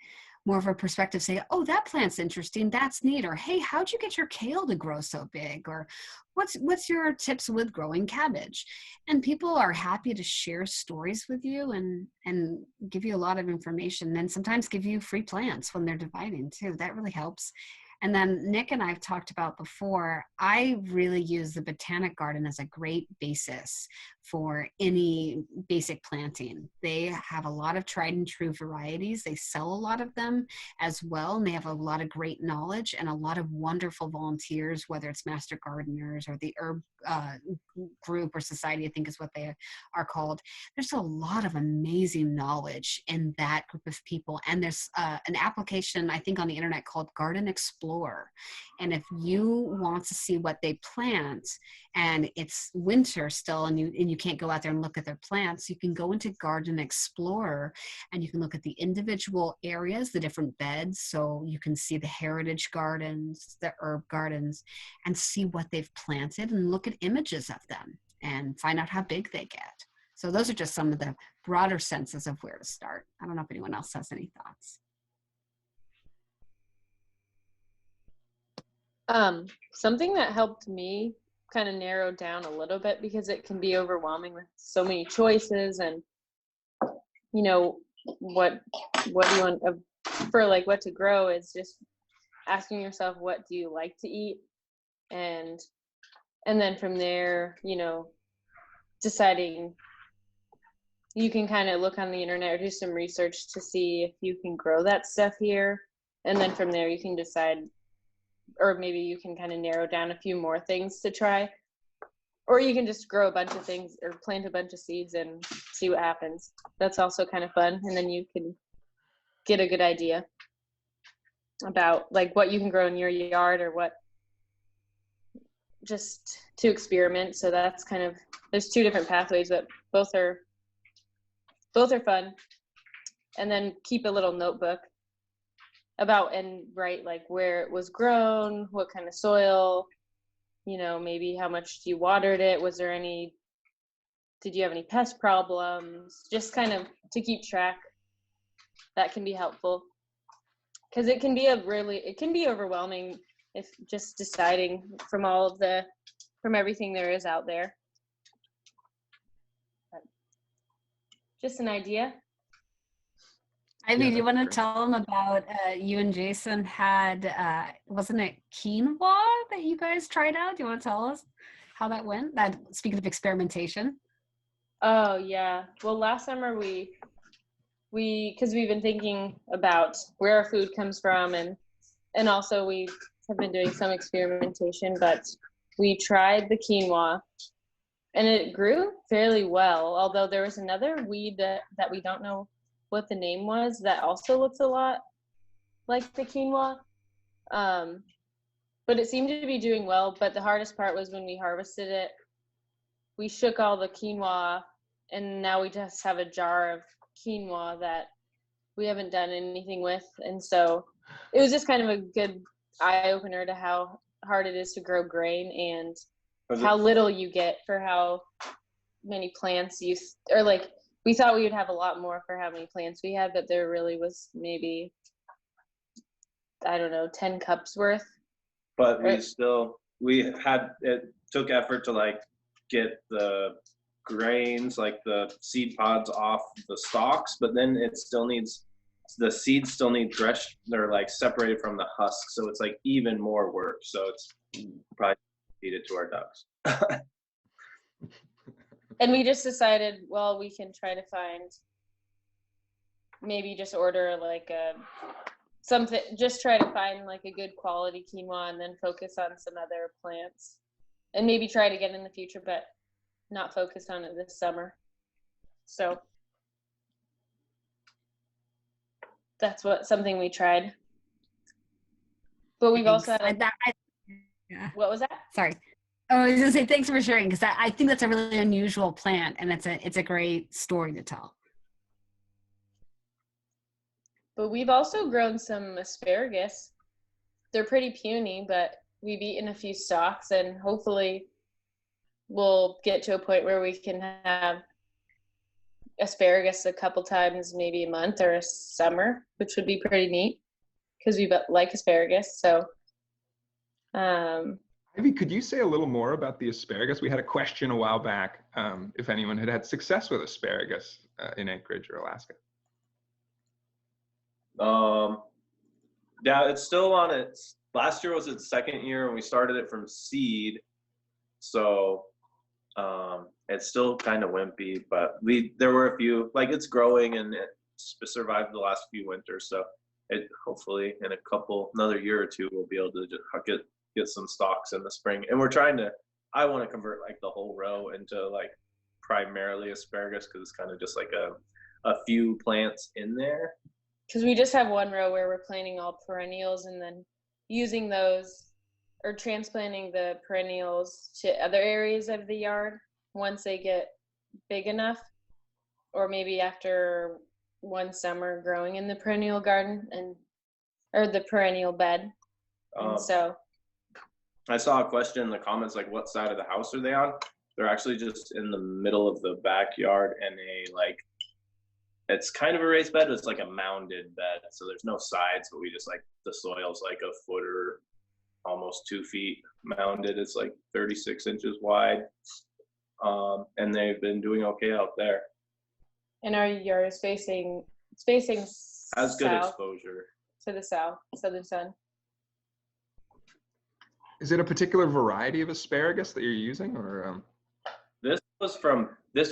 more of a perspective, say, oh, that plant's interesting, that's neat, or hey, how'd you get your kale to grow so big, or what's your tips with growing cabbage? And people are happy to share stories with you and give you a lot of information, and sometimes give you free plants when they're dividing too. That really helps. And then Nick and I've talked about before, I really use the Botanic Garden as a great basis for any basic planting. They have a lot of tried and true varieties. They sell a lot of them as well. And they have a lot of great knowledge and a lot of wonderful volunteers, whether it's master gardeners or the herb group or society, I think is what they are called. There's a lot of amazing knowledge in that group of people. And there's an application, I think, on the internet called Garden Explorer. And if you want to see what they plant and it's winter still and you can't go out there and look at their plants, you can go into Garden Explorer and you can look at the individual areas, the different beds. So you can see the heritage gardens, the herb gardens, and see what they've planted and look at images of them and find out how big they get. So those are just some of the broader senses of where to start. I don't know if anyone else has any thoughts. Something that helped me kind of narrow down a little bit, because it can be overwhelming with so many choices, and you know, what do you want for like what to grow, is just asking yourself, what do you like to eat? And then from there, you know, deciding, you can kind of look on the internet or do some research to see if you can grow that stuff here. And then from there you can decide, or maybe you can kind of narrow down a few more things to try. Or you can just grow a bunch of things or plant a bunch of seeds and see what happens. That's also kind of fun. And then you can get a good idea about like what you can grow in your yard, or what, just to experiment. So that's kind of, there's two different pathways, but both are fun. And then keep a little notebook about, and write like where it was grown, what kind of soil, you know, maybe how much you watered it, did you have any pest problems, just kind of to keep track. That can be helpful, because it can be overwhelming if just deciding from everything there is out there. But just an idea. Ivy, Yeah, do you that's want to great. tell them about you and Jason had, wasn't it quinoa that you guys tried out? Do you want to tell us how that went? That, speaking of experimentation. Oh yeah. Well, last summer because we've been thinking about where our food comes from, and also we have been doing some experimentation, but we tried the quinoa and it grew fairly well. Although there was another weed that we don't know what the name was, that also looks a lot like the quinoa, but it seemed to be doing well. But the hardest part was when we harvested it, we shook all the quinoa, and now we just have a jar of quinoa that we haven't done anything with. And so it was just kind of a good eye-opener to how hard it is to grow grain, and how little you get for how many plants or like, we thought we would have a lot more for how many plants we had, but there really was maybe, I don't know, 10 cups worth. But it took effort to like get the grains, like the seed pods, off the stalks, but then the seeds still need threshed. They're like separated from the husk, so it's like even more work. So it's probably feed it to our ducks. And we just decided, well, we can try to find, maybe just order like something, just try to find like a good quality quinoa, and then focus on some other plants, and maybe try it again in the future, but not focus on it this summer. So that's something we tried. But we've Thanks. also had yeah. What was that? Sorry. Oh, I was gonna say thanks for sharing, because I think that's a really unusual plant, and it's a great story to tell. But we've also grown some asparagus. They're pretty puny, but we've eaten a few stalks, and hopefully we'll get to a point where we can have asparagus a couple times, maybe a month or a summer, which would be pretty neat, because we like asparagus. So Ivy, could you say a little more about the asparagus? We had a question a while back, if anyone had had success with asparagus in Anchorage or Alaska. Yeah, it's still on its, last year was its second year, and we started it from seed. So it's still kind of wimpy, but there were a few, like, it's growing, and it survived the last few winters. So it hopefully in another year or two, we'll be able to just get some stalks in the spring. And I want to convert like the whole row into like primarily asparagus, because it's kind of just like a few plants in there. Because we just have one row where we're planting all perennials, and then using those, or transplanting the perennials to other areas of the yard once they get big enough, or maybe after one summer growing in the perennial garden or the perennial bed. And so I saw a question in the comments, like, what side of the house are they on? They're actually just in the middle of the backyard, and it's kind of a raised bed, but it's like a mounded bed. So there's no sides, but we just like, the soil's like a foot or almost 2 feet mounded. It's like 36 inches wide. And they've been doing okay out there. And are yours facing Has good south exposure. to the south, southern sun? Is it a particular variety of asparagus that you're using, or? This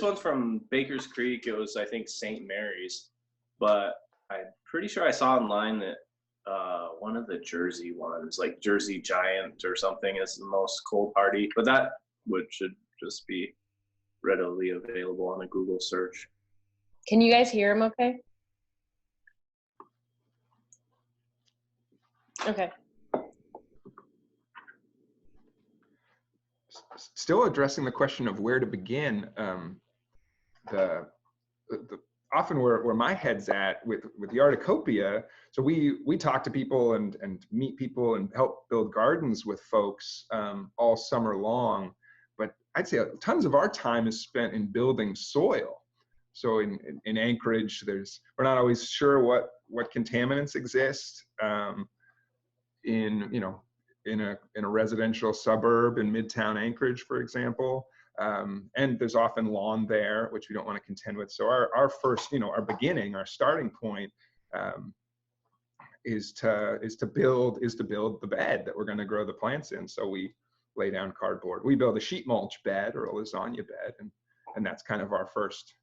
one's from Baker's Creek. It was, I think, St. Mary's, but I'm pretty sure I saw online that one of the Jersey ones, like Jersey Giant or something, is the most cold hardy. But that should just be readily available on a Google search. Can you guys hear him okay? Okay. Still addressing the question of where to begin, often where my head's at with Yarducopia, so we talk to people and meet people and help build gardens with folks all summer long, but I'd say tons of our time is spent in building soil. So in Anchorage, we're not always sure what contaminants exist in a residential suburb in Midtown Anchorage, for example. And there's often lawn there, which we don't want to contend with. So our first, our starting point is to build the bed that we're going to grow the plants in. So we lay down cardboard. We build a sheet mulch bed or a lasagna bed, and that's kind of our first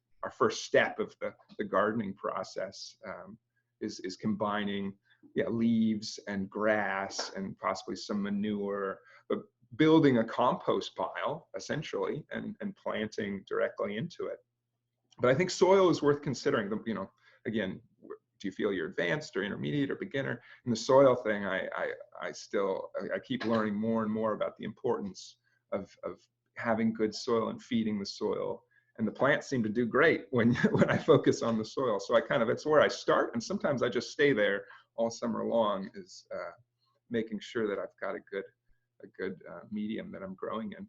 step of the gardening process, is combining leaves and grass and possibly some manure, but building a compost pile essentially and planting directly into it. But I think soil is worth considering. Again, do you feel you're advanced or intermediate or beginner? In the soil thing, I keep learning more and more about the importance of having good soil and feeding the soil. And the plants seem to do great when I focus on the soil. So it's where I start, and sometimes I just stay there all summer long, is making sure that I've got a good medium that I'm growing in.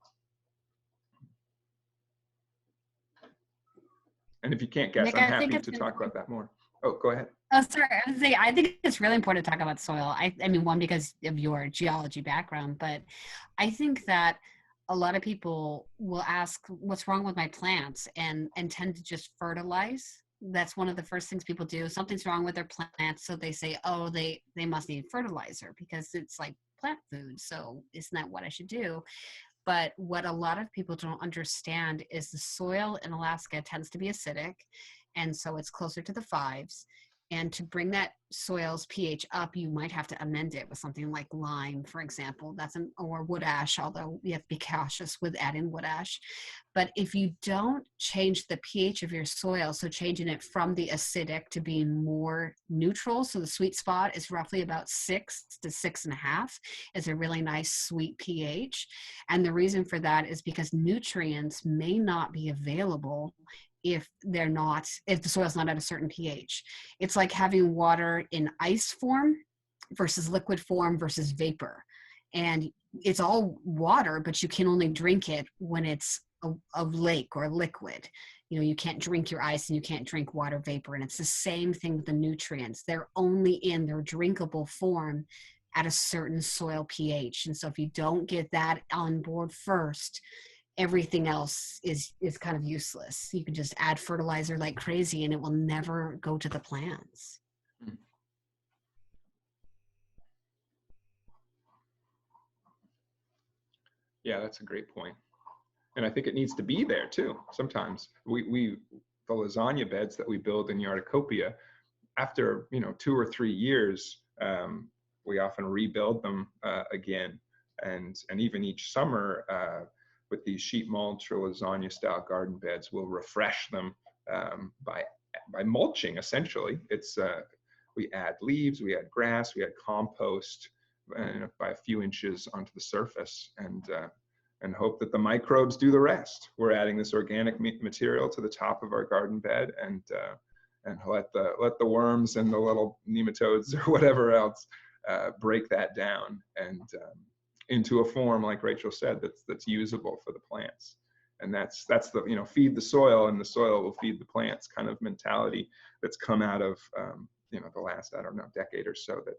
And if you can't guess, Nick, I'm happy to talk about that more. Oh, go ahead. Oh, sorry. I was saying, I think it's really important to talk about soil. I mean, one, because of your geology background, but I think that a lot of people will ask, what's wrong with my plants, and tend to just fertilize. That's one of the first things people do. Something's wrong with their plants, so they say, oh, they must need fertilizer because it's like plant food, so isn't that what I should do? But what a lot of people don't understand is the soil in Alaska tends to be acidic, and so it's closer to the 5s. And to bring that soil's pH up, you might have to amend it with something like lime, for example. Or wood ash, although you have to be cautious with adding wood ash. But if you don't change the pH of your soil, so changing it from the acidic to being more neutral, so the sweet spot is roughly about 6 to 6.5, is a really nice sweet pH. And the reason for that is because nutrients may not be available if the soil's not at a certain pH. It's like having water in ice form versus liquid form versus vapor. And it's all water, but you can only drink it when it's a lake or liquid. You can't drink your ice and you can't drink water vapor. And it's the same thing with the nutrients. They're only in their drinkable form at a certain soil pH. And so if you don't get that on board first, everything else is kind of useless. You can just add fertilizer like crazy and it will never go to the plants. Yeah, that's a great point. And I think it needs to be there too. Sometimes the lasagna beds that we build in Yarducopia, after 2 or 3 years, we often rebuild them again, and even each summer with these sheet mulch or lasagna style garden beds, we'll refresh them by mulching. Essentially, it's we add leaves, we add grass, we add compost by a few inches onto the surface, and hope that the microbes do the rest. We're adding this organic material to the top of our garden bed, and let the worms and the little nematodes or whatever else break that down and into a form, like Rachel said, that's usable for the plants. And that's the feed the soil and the soil will feed the plants kind of mentality that's come out of the last, I don't know, decade or so, that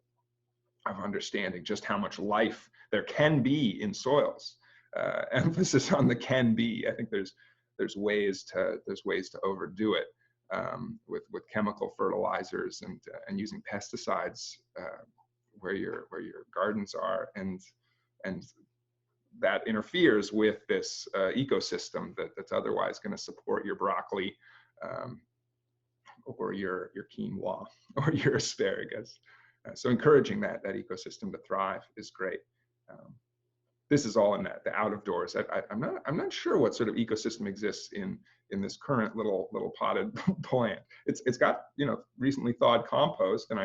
understanding just how much life there can be in soils. Emphasis on the can be. I think there's ways to overdo it with chemical fertilizers and using pesticides where your gardens are, and that interferes with this ecosystem that's otherwise going to support your broccoli or your quinoa or your asparagus. So encouraging that ecosystem to thrive is great. This is all in the out of doors. I'm not sure what sort of ecosystem exists in this current little potted plant. It's got, you know, recently thawed compost, and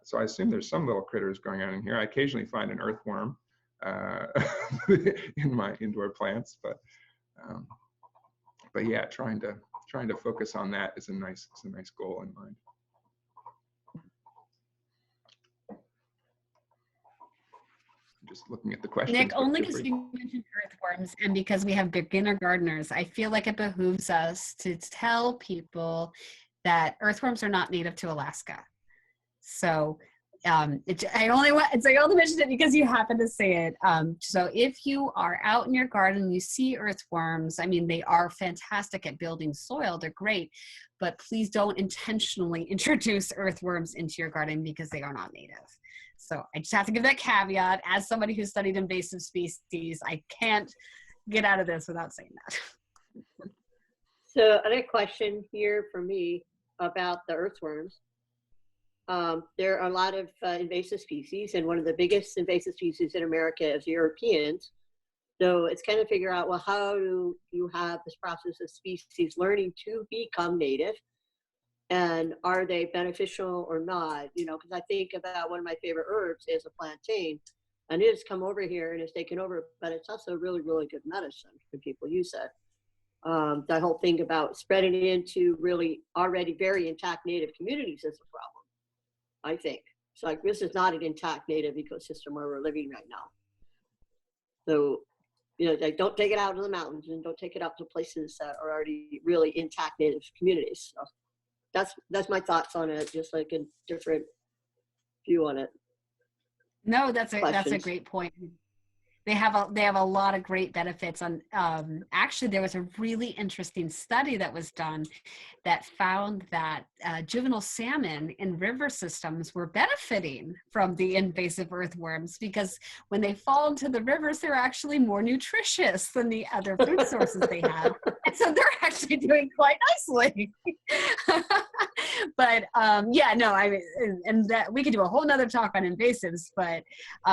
so I assume there's some little critters going on in here. I occasionally find an earthworm in my indoor plants, but yeah, trying to focus on that is a nice goal in mind. Just looking at the questions. Nick, only because you mentioned earthworms and because we have beginner gardeners, I feel like it behooves us to tell people that earthworms are not native to Alaska. So I only mentioned it because you happen to say it. So if you are out in your garden and you see earthworms, I mean, they are fantastic at building soil. They're great, but please don't intentionally introduce earthworms into your garden because they are not native. So I just have to give that caveat. As somebody who studied invasive species, I can't get out of this without saying that. So I got a question here for me about the earthworms. There are a lot of invasive species, and one of the biggest invasive species in America is Europeans. So it's kind of figure out, well, how do you have this process of species learning to become native? And are they beneficial or not? You know, because I think about one of my favorite herbs is a plantain, and it has come over here and it's taken over, but it's also really, really good medicine when people use it. The whole thing about spreading it into really already very intact native communities is a problem, I think. So like, this is not an intact native ecosystem where we're living right now. So, you know, like, don't take it out of the mountains and don't take it out to places that are already really intact native communities. So that's my thoughts on it, just like a different view on it. No, that's a great point. They have a lot of great benefits on, actually there was a really interesting study that was done that found that juvenile salmon in river systems were benefiting from the invasive earthworms, because when they fall into the rivers, they're actually more nutritious than the other food sources they have. And so they're actually doing quite nicely. But yeah, no, I mean, and that we could do a whole nother talk on invasives, but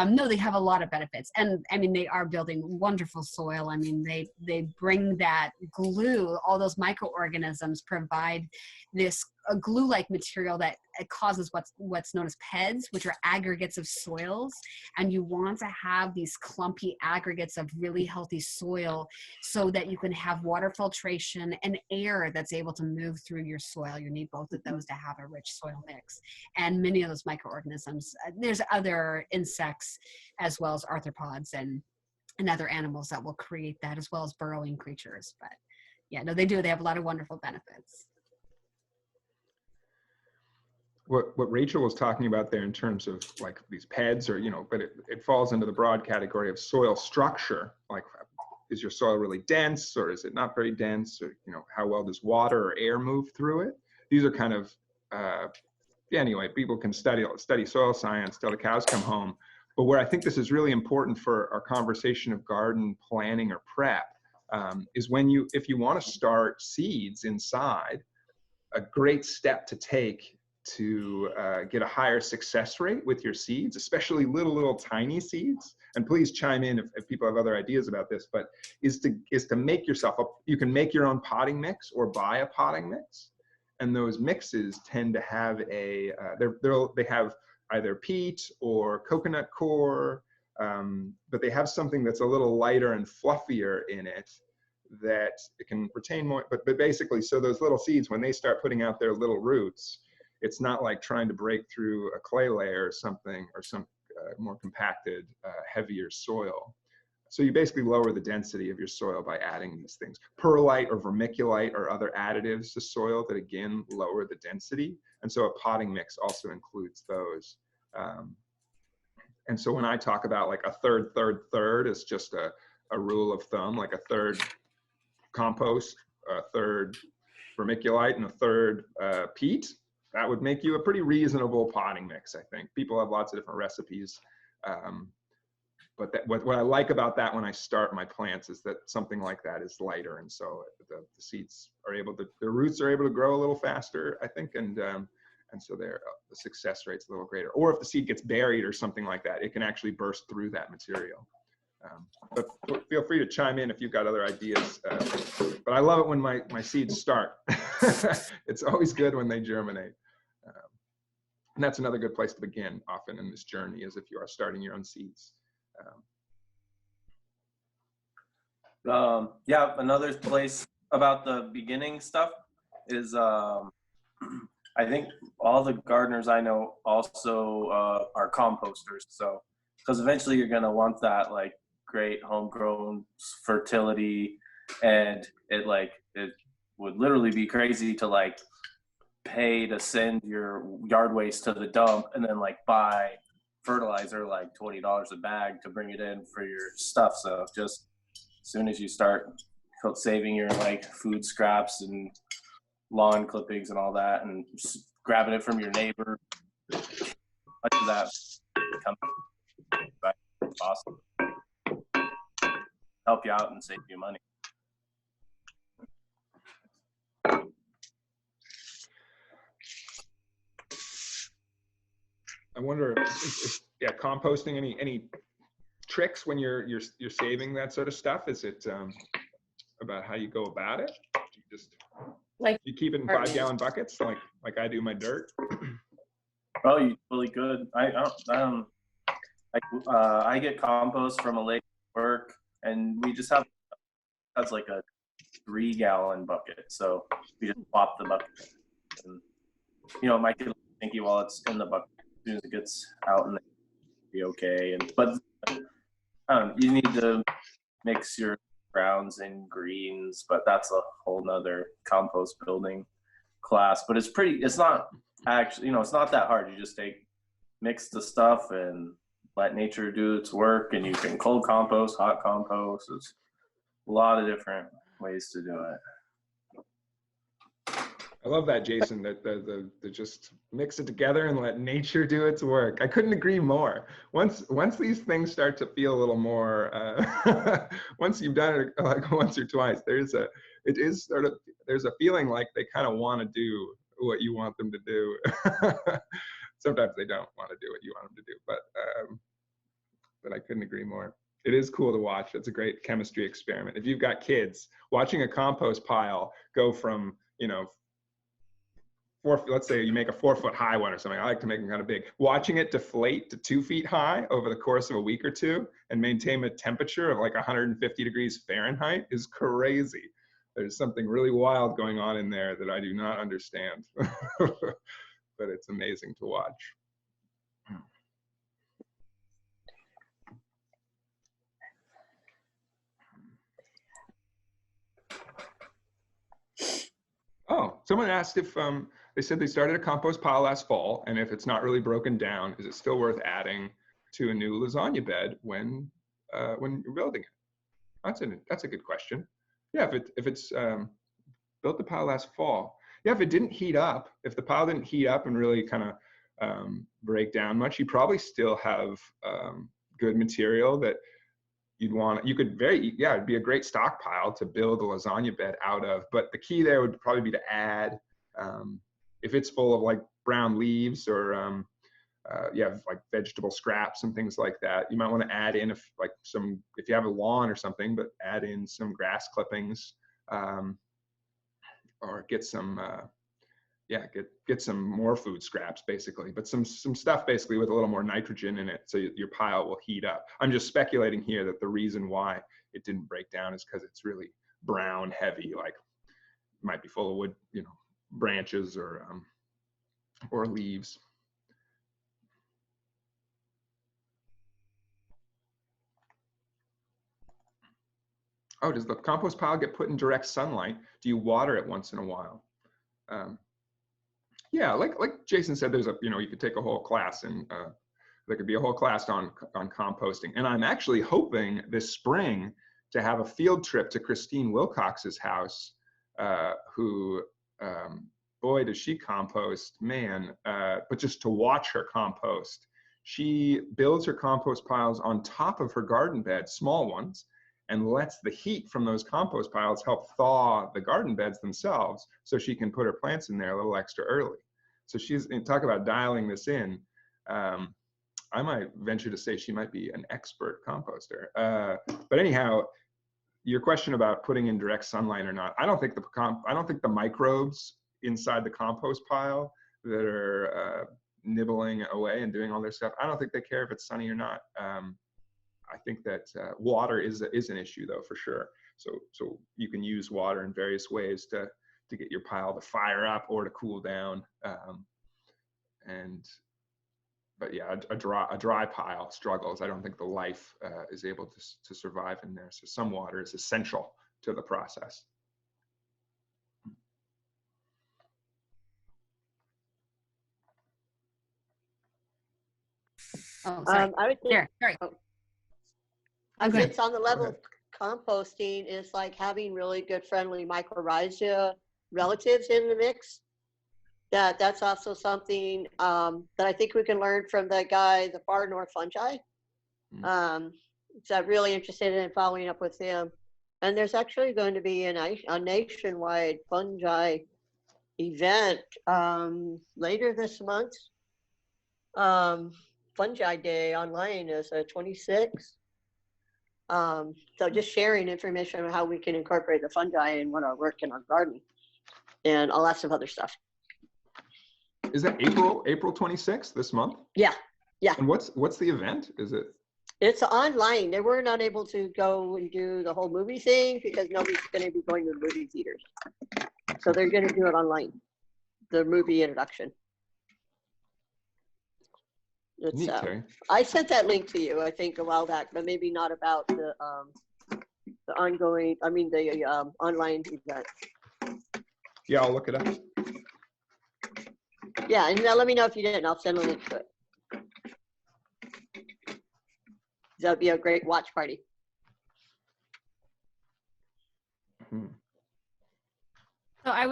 no, they have a lot of benefits. And I mean, they are building wonderful soil. I mean, they bring that glue, all those microorganisms provide this a glue-like material that causes what's known as PEDs, which are aggregates of soils. And you want to have these clumpy aggregates of really healthy soil so that you can have water filtration and air that's able to move through your soil. You need both of those to have a rich soil mix. And many of those microorganisms, there's other insects as well as arthropods and other animals that will create that, as well as burrowing creatures. But yeah, no, they do. They have a lot of wonderful benefits. What Rachel was talking about there in terms of like these PEDs, or, you know, but it falls into the broad category of soil structure. Like, is your soil really dense, or is it not very dense? Or, you know, how well does water or air move through it? These are kind of, yeah, anyway, people can study soil science till the cows come home. But where I think this is really important for our conversation of garden planning or prep is if you want to start seeds inside, a great step to take to get a higher success rate with your seeds, especially little tiny seeds. And please chime in if people have other ideas about this, but is to make yourself you can make your own potting mix or buy a potting mix. And those mixes tend to have they have either peat or coconut coir, but they have something that's a little lighter and fluffier in it that it can retain more, but basically, so those little seeds, when they start putting out their little roots, it's not like trying to break through a clay layer or something, or some more compacted, heavier soil. So you basically lower the density of your soil by adding these things. Perlite or vermiculite or other additives to soil that, again, lower the density. And so a potting mix also includes those. And so when I talk about like a third, it's just a rule of thumb, like a third compost, a third vermiculite, and a third peat. That would make you a pretty reasonable potting mix, I think. People have lots of different recipes. But what I like about that when I start my plants is that something like that is lighter. And so the seeds are able to, the roots are able to grow a little faster, I think. And so the success rate's a little greater. Or if the seed gets buried or something like that, it can actually burst through that material. But feel free to chime in if you've got other ideas. But I love it when my seeds start. It's always good when they germinate. And that's another good place to begin often in this journey, is if you are starting your own seeds. Yeah, another place about the beginning stuff is I think all the gardeners I know also are composters. So, because eventually you're gonna want that like great homegrown fertility, and it would literally be crazy to like pay to send your yard waste to the dump and then like buy fertilizer like $20 a bag to bring it in for your stuff. So just as soon as you start saving your like food scraps and lawn clippings and all that, and just grabbing it from your neighbor, much of that comes back. Awesome. Help you out and save you money. I wonder if yeah, composting, any tricks when you're saving that sort of stuff? Is it about how you go about it? You just Like, you keep it in 5-gallon buckets like I do my dirt? Oh, you totally could. I get compost from a lake at work, and we just have that's like a 3-gallon bucket. So we just pop the bucket, and it might get stinky while it's in the bucket. As soon as it gets out, and be okay. But you need to mix your browns and greens, but that's a whole nother compost building class. But it's not actually, it's not that hard. You just mix the stuff and let nature do its work, and you can cold compost, hot compost. There's a lot of different ways to do it. I love that, Jason, that the just mix it together and let nature do its work. I couldn't agree more. Once these things start to feel a little more, once you've done it like once or twice, there's a feeling like they kind of want to do what you want them to do. Sometimes they don't want to do what you want them to do, but I couldn't agree more. It is cool to watch. It's a great chemistry experiment. If you've got kids, watching a compost pile go from, let's say you make a 4-foot high one or something. I like to make them kind of big. Watching it deflate to 2 feet high over the course of a week or two and maintain a temperature of like 150 degrees Fahrenheit is crazy. There's something really wild going on in there that I do not understand, but it's amazing to watch. Oh, someone asked if they said they started a compost pile last fall, and if it's not really broken down, is it still worth adding to a new lasagna bed when you're building it? That's a good question. Yeah, if it's built the pile last fall. Yeah, if it didn't heat up, if the pile didn't heat up and really kind of break down much, you probably still have good material that it'd be a great stockpile to build a lasagna bed out of. But the key there would probably be to add, if it's full of like brown leaves or like vegetable scraps and things like that, you might want to add in if you have a lawn or something, but add in some grass clippings, or get some get some more food scraps basically, but some stuff basically with a little more nitrogen in it, so your pile will heat up. I'm just speculating here that the reason why it didn't break down is because it's really brown heavy, like might be full of wood, branches or leaves. Oh, does the compost pile get put in direct sunlight? Do you water it once in a while? Yeah, like Jason said, there's you could take a whole class in There could be a whole class on composting. And I'm actually hoping this spring to have a field trip to Christine Wilcox's house, who, boy, does she compost, man, but just to watch her compost. She builds her compost piles on top of her garden bed, small ones, and lets the heat from those compost piles help thaw the garden beds themselves so she can put her plants in there a little extra early. So she's, talk about dialing this in. I might venture to say she might be an expert composter. But anyhow, your question about putting in direct sunlight or not, I don't think the microbes inside the compost pile that are nibbling away and doing all their stuff, I don't think they care if it's sunny or not. I think that water is an issue though, for sure. So you can use water in various ways to get your pile to fire up or to cool down. But yeah, a dry pile struggles. I don't think the life is able to survive in there. So some water is essential to the process. Oh, sorry. I would think, There, sorry. I Okay. think on the level of composting is like having really good friendly mycorrhiza relatives in the mix. That's also something that I think we can learn from the guy, the Far North Fungi. So I'm really interested in following up with him. And there's actually going to be a nationwide fungi event later this month. Fungi Day online is 26. So just sharing information on how we can incorporate the fungi in our work in our garden and lots of other stuff. Is that April 26th this month? Yeah. And what's the event? Is it? It's online. They were not able to go and do the whole movie thing because nobody's going to be going to the movie theaters. So they're going to do it online, the movie introduction. Neat, Terry. I sent that link to you, I think, a while back, but maybe not about the ongoing, the online event. Yeah, I'll look it up. Yeah, and now let me know if you didn't. I'll send a link to it. That'd be a great watch party. So I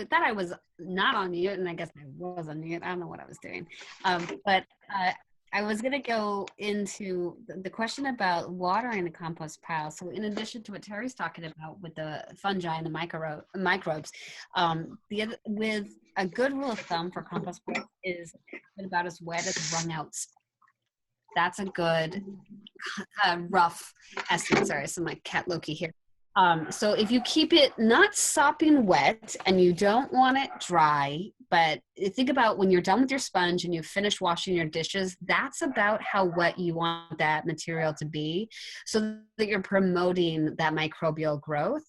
thought I was not on mute, and I guess I was on mute. I don't know what I was doing. But I was going to go into the question about watering the compost pile. So in addition to what Terry's talking about with the fungi and the microbes, with a good rule of thumb for compost piles is about as wet as wrung out. That's a good rough estimate. Sorry, some like cat Loki here. So if you keep it not sopping wet and you don't want it dry, but think about when you're done with your sponge and you've finished washing your dishes, that's about how wet you want that material to be so that you're promoting that microbial growth.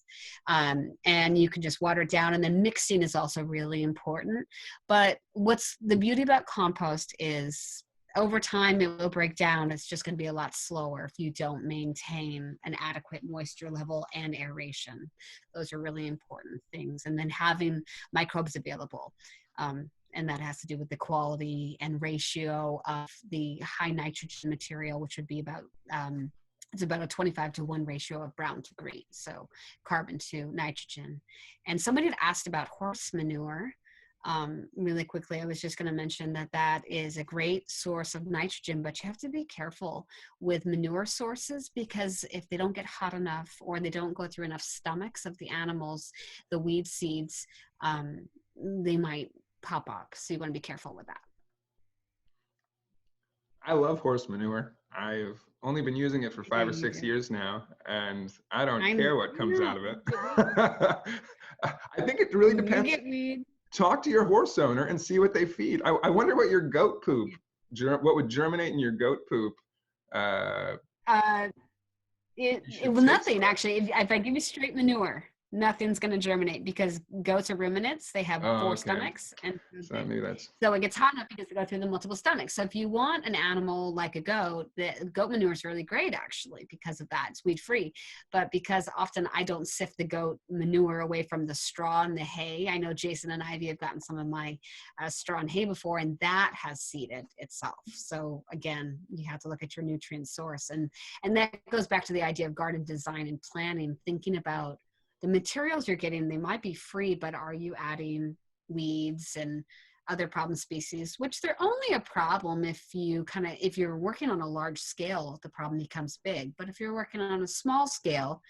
And you can just water it down, and then mixing is also really important. But what's the beauty about compost is over time it will break down. It's just going to be a lot slower if you don't maintain an adequate moisture level and aeration. Those are really important things. And then having microbes available. And that has to do with the quality and ratio of the high nitrogen material, which would be about, it's about a 25-to-1 ratio of brown to green. So carbon to nitrogen. And somebody had asked about horse manure. Really quickly, I was just going to mention that is a great source of nitrogen, but you have to be careful with manure sources because if they don't get hot enough or they don't go through enough stomachs of the animals, the weed seeds, they might pop up. So you want to be careful with that. I love horse manure. I've only been using it for 5 or 6 years now, and I don't care what comes out of it. I think it really depends. Talk to your horse owner and see what they feed. I wonder what your goat poop, what would germinate in your goat poop? Well, nothing actually. If I give you straight manure, nothing's going to germinate because goats are ruminants. They have 4 okay. stomachs. And So I knew that's. so it gets hot enough because they go through the multiple stomachs. So if you want an animal like a goat, the goat manure is really great actually because of that. It's weed free. But because often I don't sift the goat manure away from the straw and the hay. I know Jason and Ivy have gotten some of my straw and hay before, and that has seeded itself. So again, you have to look at your nutrient source. And that goes back to the idea of garden design and planning, thinking about the materials you're getting. They might be free, but are you adding weeds and other problem species, which they're only a problem if you're working on a large scale, the problem becomes big. But if you're working on a small scale,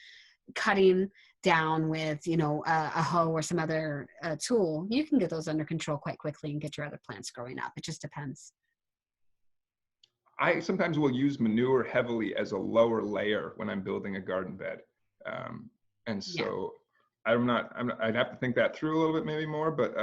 cutting down with, a hoe or some other tool, you can get those under control quite quickly and get your other plants growing up. It just depends. I sometimes will use manure heavily as a lower layer when I'm building a garden bed. And so I'd have to think that through a little bit maybe more, but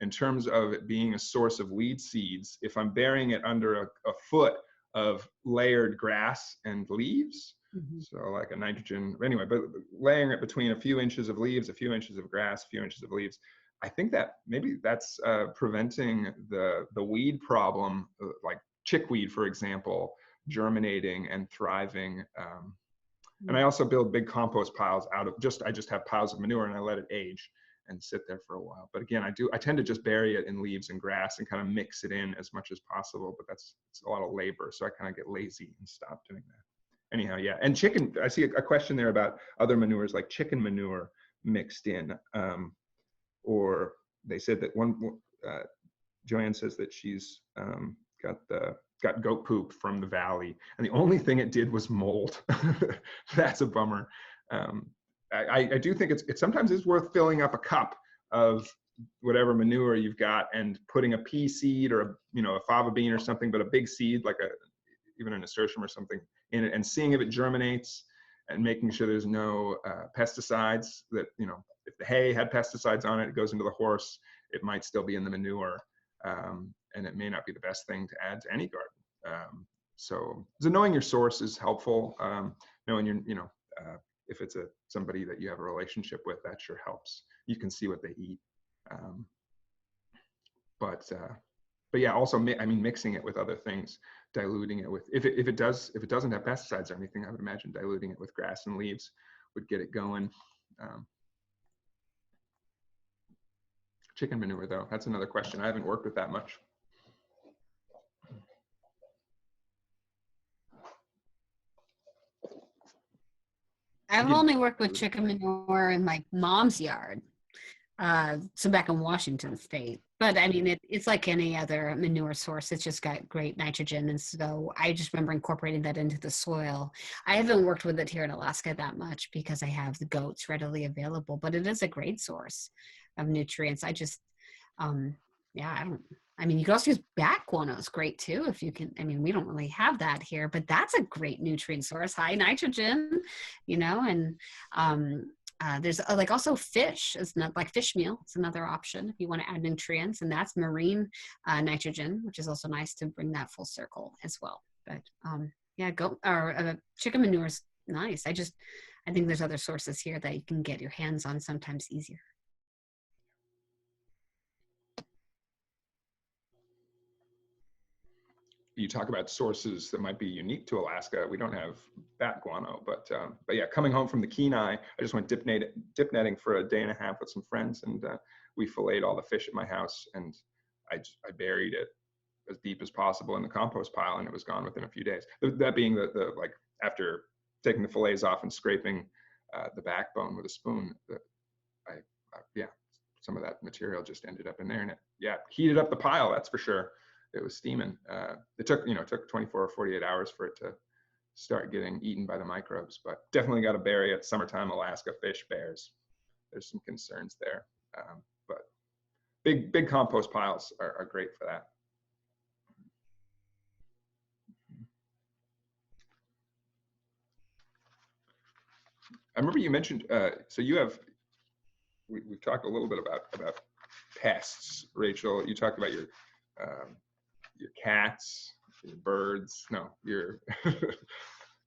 in terms of it being a source of weed seeds, if I'm burying it under a foot of layered grass and leaves, so like a nitrogen, anyway, but layering it between a few inches of leaves, a few inches of grass, a few inches of leaves, I think that maybe that's preventing the weed problem, like chickweed, for example, germinating and thriving. And I also build big compost piles I just have piles of manure and I let it age and sit there for a while. But again, I tend to just bury it in leaves and grass and kind of mix it in as much as possible, but it's a lot of labor. So I kind of get lazy and stop doing that. Anyhow, yeah. And chicken, I see a question there about other manures like chicken manure mixed in, or they said that Joanne says that she's got goat poop from the valley, and the only thing it did was mold. That's a bummer. I do think it sometimes is worth filling up a cup of whatever manure you've got and putting a pea seed or a fava bean or something, but a big seed like even a nasturtium or something in it, and seeing if it germinates and making sure there's no pesticides. That if the hay had pesticides on it, it goes into the horse. It might still be in the manure. And it may not be the best thing to add to any garden. So knowing your source is helpful. Knowing if it's somebody that you have a relationship with, that sure helps. You can see what they eat. But yeah, also mixing it with other things, diluting it with if it doesn't have pesticides or anything, I would imagine diluting it with grass and leaves would get it going. Chicken manure, though, that's another question. I haven't worked with that much. I've only worked with chicken manure in my mom's yard, so back in Washington State. But I mean, it's like any other manure source. It's just got great nitrogen, and so I just remember incorporating that into the soil. I haven't worked with it here in Alaska that much because I have the goats readily available, but it is a great source of nutrients. I just, you can also use bat guano. It's great too if you can. We don't really have that here, but that's a great nutrient source, high nitrogen, and there's also fish. It's not like fish meal. It's another option if you want to add nutrients, and that's marine nitrogen, which is also nice to bring that full circle as well. But chicken manure is nice. I think there's other sources here that you can get your hands on sometimes easier. You talk about sources that might be unique to Alaska. We don't have bat guano, but yeah, coming home from the Kenai, I just went dip netting for a day and a half with some friends, and we filleted all the fish at my house, and I buried it as deep as possible in the compost pile, and it was gone within a few days. That being the after taking the fillets off and scraping the backbone with a spoon, some of that material just ended up in there, and it heated up the pile, that's for sure. It was steaming. It took 24 or 48 hours for it to start getting eaten by the microbes, but definitely got to bury it. Summertime Alaska, fish, bears. There's some concerns there, but big compost piles are great for that. I remember you mentioned, so you have, we've talked a little bit about pests, Rachel. You talked about your cats, your birds, your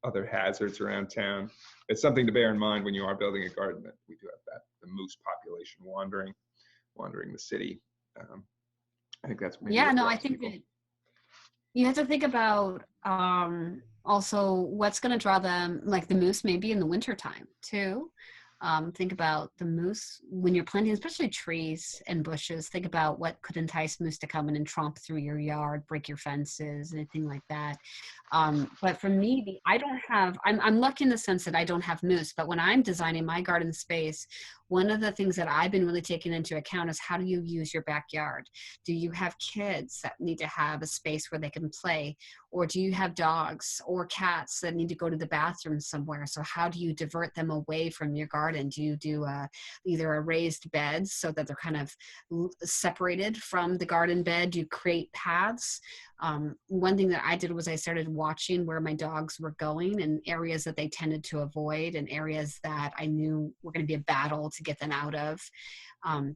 other hazards around town. It's something to bear in mind when you are building a garden, that we do have moose population wandering the city. I think that's maybe Yeah, what no, I draws think people. that you have to think about also what's going to draw them, like the moose maybe in the wintertime too. Think about the moose when you're planting, especially trees and bushes. Think about what could entice moose to come in and tromp through your yard, break your fences, anything like that. But for me, I'm lucky in the sense that I don't have moose, but when I'm designing my garden space, one of the things that I've been really taking into account is how do you use your backyard? Do you have kids that need to have a space where they can play? Or do you have dogs or cats that need to go to the bathroom somewhere? So how do you divert them away from your garden? Do you do either a raised bed so that they're kind of separated from the garden bed? Do you create paths? One thing that I did was I started watching where my dogs were going and areas that they tended to avoid and areas that I knew were going to be a battle to get them out of.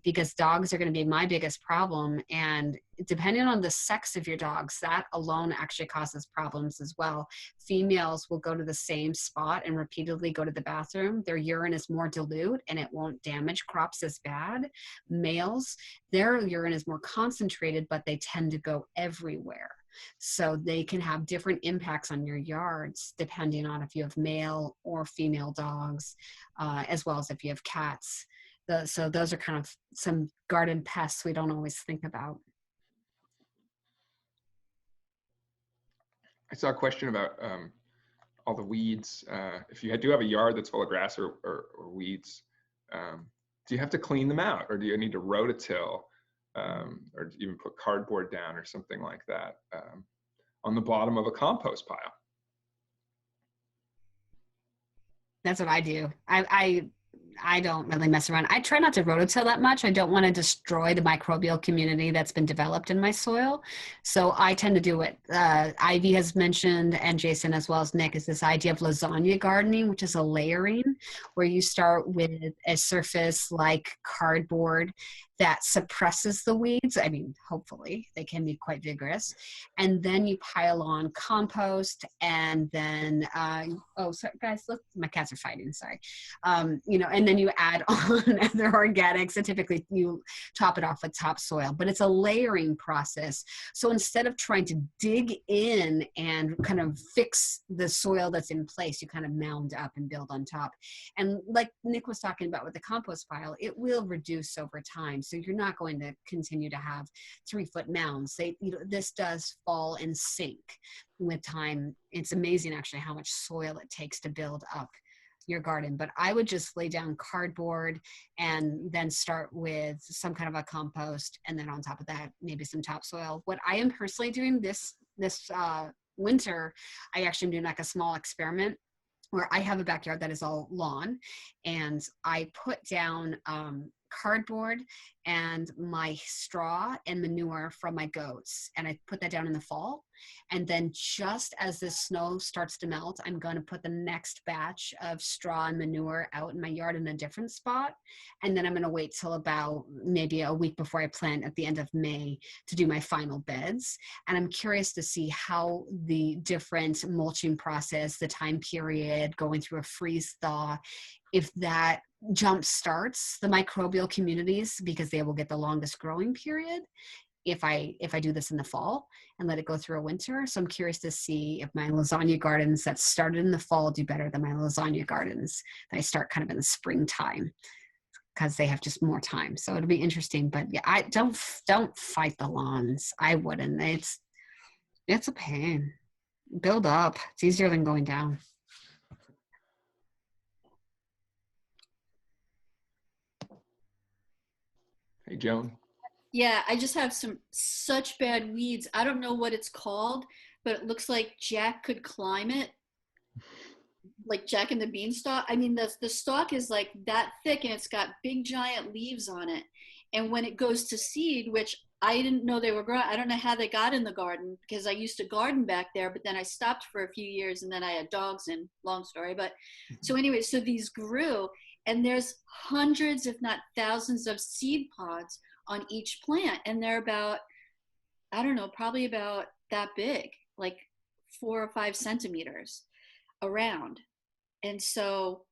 Because dogs are going to be my biggest problem. And depending on the sex of your dogs, that alone actually causes problems as well. Females will go to the same spot and repeatedly go to the bathroom. Their urine is more dilute and it won't damage crops as bad. Males, their urine is more concentrated, but they tend to go everywhere. So they can have different impacts on your yards depending on if you have male or female dogs, as well as if you have cats. So those are kind of some garden pests we don't always think about. I saw a question about all the weeds. If you do have a yard that's full of grass or weeds, do you have to clean them out, or do you need to rototill, or even put cardboard down or something like that on the bottom of a compost pile? That's what I do. I don't really mess around. I try not to rototill that much. I don't want to destroy the microbial community that's been developed in my soil. So I tend to do what Ivy has mentioned, and Jason as well as Nick, is this idea of lasagna gardening, which is a layering where you start with a surface like cardboard that suppresses the weeds. I mean, hopefully they can be quite vigorous. And then you pile on compost, and then, oh, sorry, guys, look, my cats are fighting, sorry. And then you add on other organics, and typically you top it off with topsoil, but it's a layering process. So instead of trying to dig in and kind of fix the soil that's in place, you kind of mound up and build on top. And like Nick was talking about with the compost pile, it will reduce over time. So you're not going to continue to have 3-foot mounds. This does fall and sink with time. It's amazing actually how much soil it takes to build up your garden. But I would just lay down cardboard and then start with some kind of a compost, and then on top of that maybe some topsoil. What I am personally doing this winter, I actually am doing like a small experiment where I have a backyard that is all lawn, and I put down cardboard and my straw and manure from my goats, and I put that down in the fall. And then just as the snow starts to melt, I'm going to put the next batch of straw and manure out in my yard in a different spot. And then I'm going to wait till about maybe a week before I plant at the end of May to do my final beds. And I'm curious to see how the different mulching process, the time period, going through a freeze thaw, if that jump starts the microbial communities, because they will get the longest growing period if I do this in the fall and let it go through a winter. So I'm curious to see if my lasagna gardens that started in the fall do better than my lasagna gardens that I start kind of in the springtime, because they have just more time. So it'll be interesting. But yeah, I don't fight the lawns. I wouldn't. It's a pain. Build up. It's easier than going down. Hey, Joan. Yeah, I just have such bad weeds. I don't know what it's called, but it looks like Jack could climb it. Like Jack and the Beanstalk. I mean, the stalk is like that thick, and it's got big giant leaves on it. And when it goes to seed, which I didn't know they were growing, I don't know how they got in the garden, because I used to garden back there, but then I stopped for a few years, and then I had dogs, and long story. But so anyway, so these grew, and there's hundreds, if not thousands, of seed pods on each plant, and they're about, I don't know, probably about that big, like 4 or 5 centimeters around. And so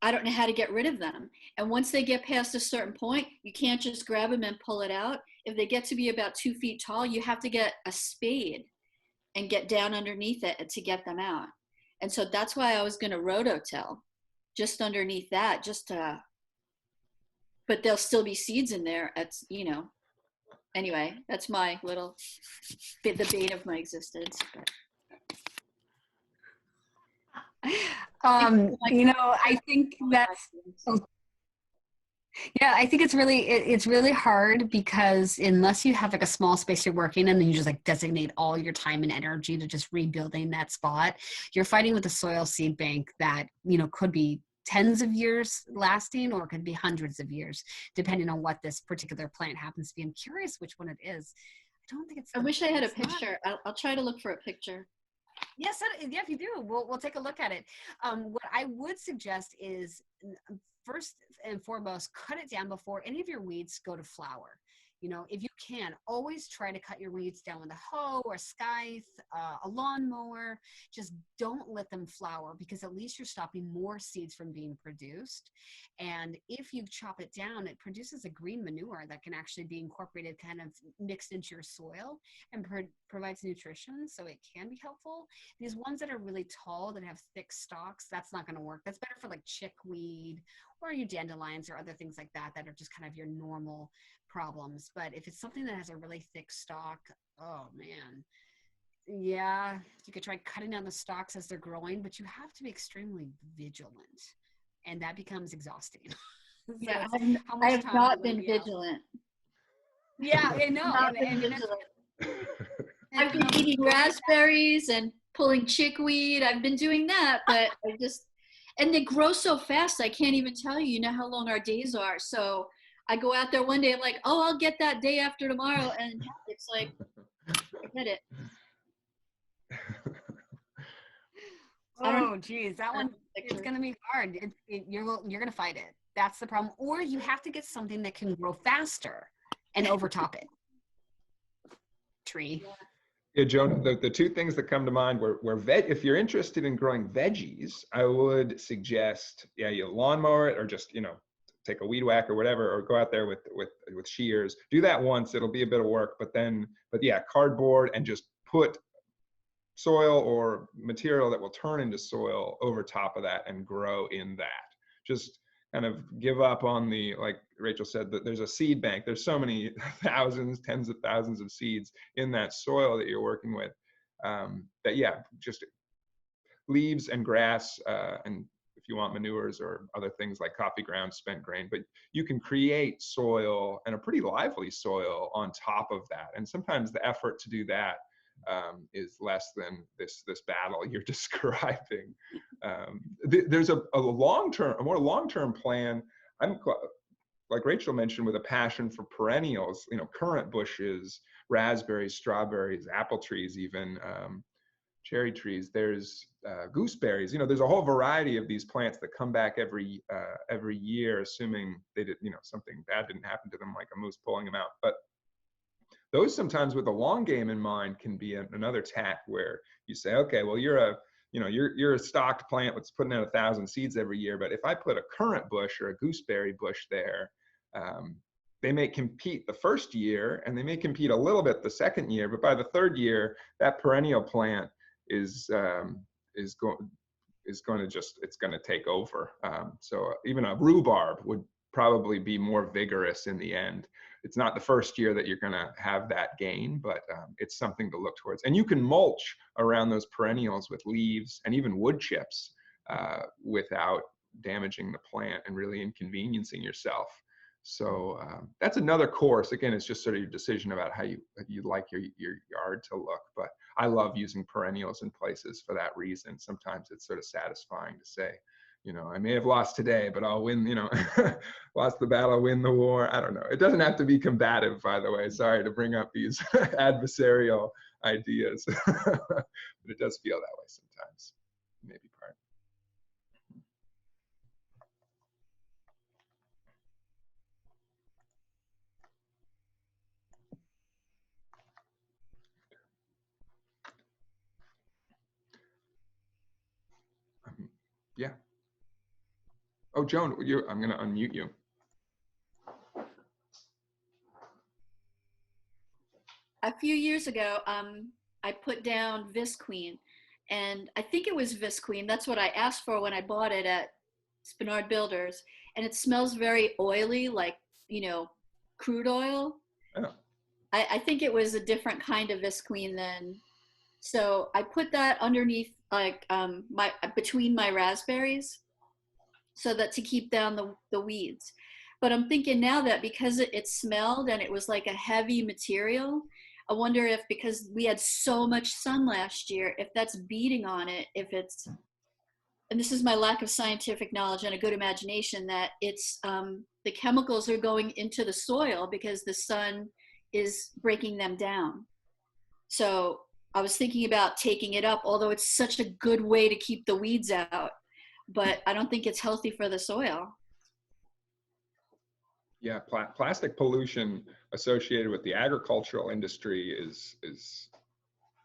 I don't know how to get rid of them. And once they get past a certain point, you can't just grab them and pull it out. If they get to be about 2 feet tall, you have to get a spade and get down underneath it to get them out. And so that's why I was going to rototill just underneath that, but there'll still be seeds in there. It's, anyway, that's my little the bane of my existence. I think that's, yeah, I think it's really hard, because unless you have like a small space you're working in and you just like designate all your time and energy to just rebuilding that spot, you're fighting with a soil seed bank that, could be tens of years lasting, or it could be hundreds of years, depending on what this particular plant happens to be. I'm curious which one it is. I don't think it's. I wish I had a picture. I'll try to look for a picture. Yes, yeah, if you do, we'll take a look at it. What I would suggest is, first and foremost, cut it down before any of your weeds go to flower. If you can, always try to cut your weeds down with a hoe or a scythe, a lawnmower. Just don't let them flower, because at least you're stopping more seeds from being produced. And if you chop it down, it produces a green manure that can actually be incorporated, kind of mixed into your soil, and provides nutrition, so it can be helpful. These ones that are really tall, that have thick stalks, that's not going to work. That's better for like chickweed or your dandelions or other things like that are just kind of your normal problems. But if it's something that has a really thick stalk, oh man, yeah, you could try cutting down the stalks as they're growing, but you have to be extremely vigilant, and that becomes exhausting. So Yeah, I have not been vigilant. Yeah, I know. Not been vigilant. I've been eating raspberries and pulling chickweed. I've been doing that, but and they grow so fast, I can't even tell you. You know how long our days are. So I go out there one day, I'm like, oh, I'll get that day after tomorrow. And it's like, forget it. Oh, geez, that one, it's going to be hard. You're going to fight it. That's the problem. Or you have to get something that can grow faster and overtop it. Tree. Yeah, Joan, the two things that come to mind were if you're interested in growing veggies, I would suggest, you lawnmower it, or just, take a weed whack or whatever, or go out there with shears. Do that once, it'll be a bit of work, but yeah, cardboard, and just put soil or material that will turn into soil over top of that and grow in that. Just kind of give up on the, like Rachel said, that there's a seed bank. There's so many thousands, tens of thousands of seeds in that soil that you're working with, that, yeah, just leaves and grass, and if you want manures or other things like coffee grounds, spent grain, but you can create soil, and a pretty lively soil, on top of that. And sometimes the effort to do that is less than this battle you're describing. There's a more long-term plan. I'm, like Rachel mentioned, with a passion for perennials, currant bushes, raspberries, strawberries, apple trees, even cherry trees. There's gooseberries. There's a whole variety of these plants that come back every year, assuming they did, something bad didn't happen to them, like a moose pulling them out. But those, sometimes with a long game in mind, can be another tack where you say, okay, well, you're a stocked plant that's putting out 1,000 seeds every year, but if I put a currant bush or a gooseberry bush there, they may compete the first year, and they may compete a little bit the second year, but by the third year, that perennial plant is going to take over. So even a rhubarb would probably be more vigorous in the end. It's not the first year that you're going to have that gain, but it's something to look towards. And you can mulch around those perennials with leaves and even wood chips without damaging the plant and really inconveniencing yourself. So that's another course. Again, it's just sort of your decision about how you'd like your yard to look. But I love using perennials in places for that reason. Sometimes it's sort of satisfying to say, I may have lost today, but I'll win, lost the battle, win the war. I don't know. It doesn't have to be combative, by the way. Sorry to bring up these adversarial ideas, but it does feel that way sometimes. Maybe part. Yeah. Oh, Joan, I'm going to unmute you. A few years ago, I put down Visqueen, and I think it was Visqueen. That's what I asked for when I bought it at Spinard Builders, and it smells very oily, like, you know, crude oil. Oh. I think it was a different kind of Visqueen then. So I put that underneath, like, between my raspberries, so that to keep down the weeds. But I'm thinking now that because it smelled and it was like a heavy material, I wonder if, because we had so much sun last year, if that's beating on it, if it's, and this is my lack of scientific knowledge and a good imagination, that it's the chemicals are going into the soil because the sun is breaking them down. So I was thinking about taking it up, although it's such a good way to keep the weeds out, but I don't think it's healthy for the soil. Yeah, plastic pollution associated with the agricultural industry is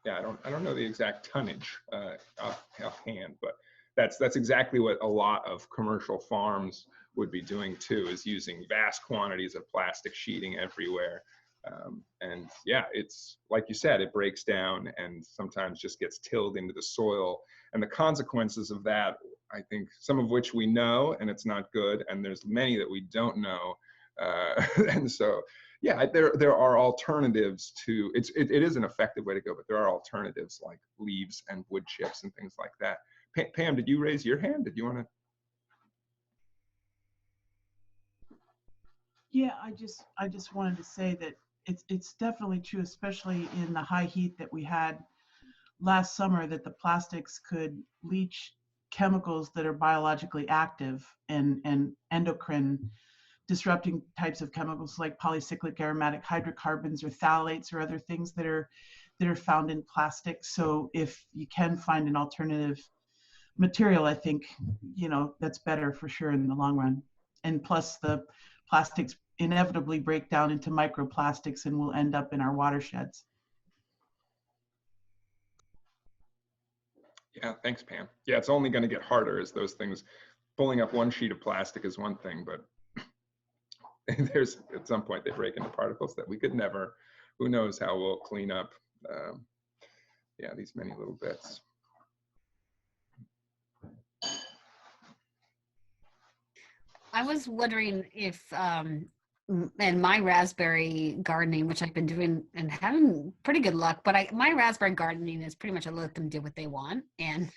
yeah, I don't know the exact tonnage offhand, but that's exactly what a lot of commercial farms would be doing too, is using vast quantities of plastic sheeting everywhere. And yeah, it's like you said, it breaks down and sometimes just gets tilled into the soil. And the consequences of that, I think some of which we know, and it's not good, and there's many that we don't know. And so, yeah, there are alternatives to, it is an effective way to go, but there are alternatives like leaves and wood chips and things like that. Pam, did you raise your hand? Did you want to? Yeah, I just wanted to say that it's definitely true, especially in the high heat that we had last summer, that the plastics could leach chemicals that are biologically active and endocrine disrupting types of chemicals like polycyclic aromatic hydrocarbons or phthalates or other things that are found in plastic. So if you can find an alternative material, I think, you know, that's better for sure in the long run. And plus the plastics inevitably break down into microplastics and will end up in our watersheds. Yeah, thanks, Pam. Yeah, it's only going to get harder as those things, pulling up one sheet of plastic is one thing, but there's at some point they break into particles that we could never, who knows how we'll clean up, yeah, these many little bits. I was wondering if, in my raspberry gardening, which I've been doing and having pretty good luck, but my raspberry gardening is pretty much I let them do what they want, and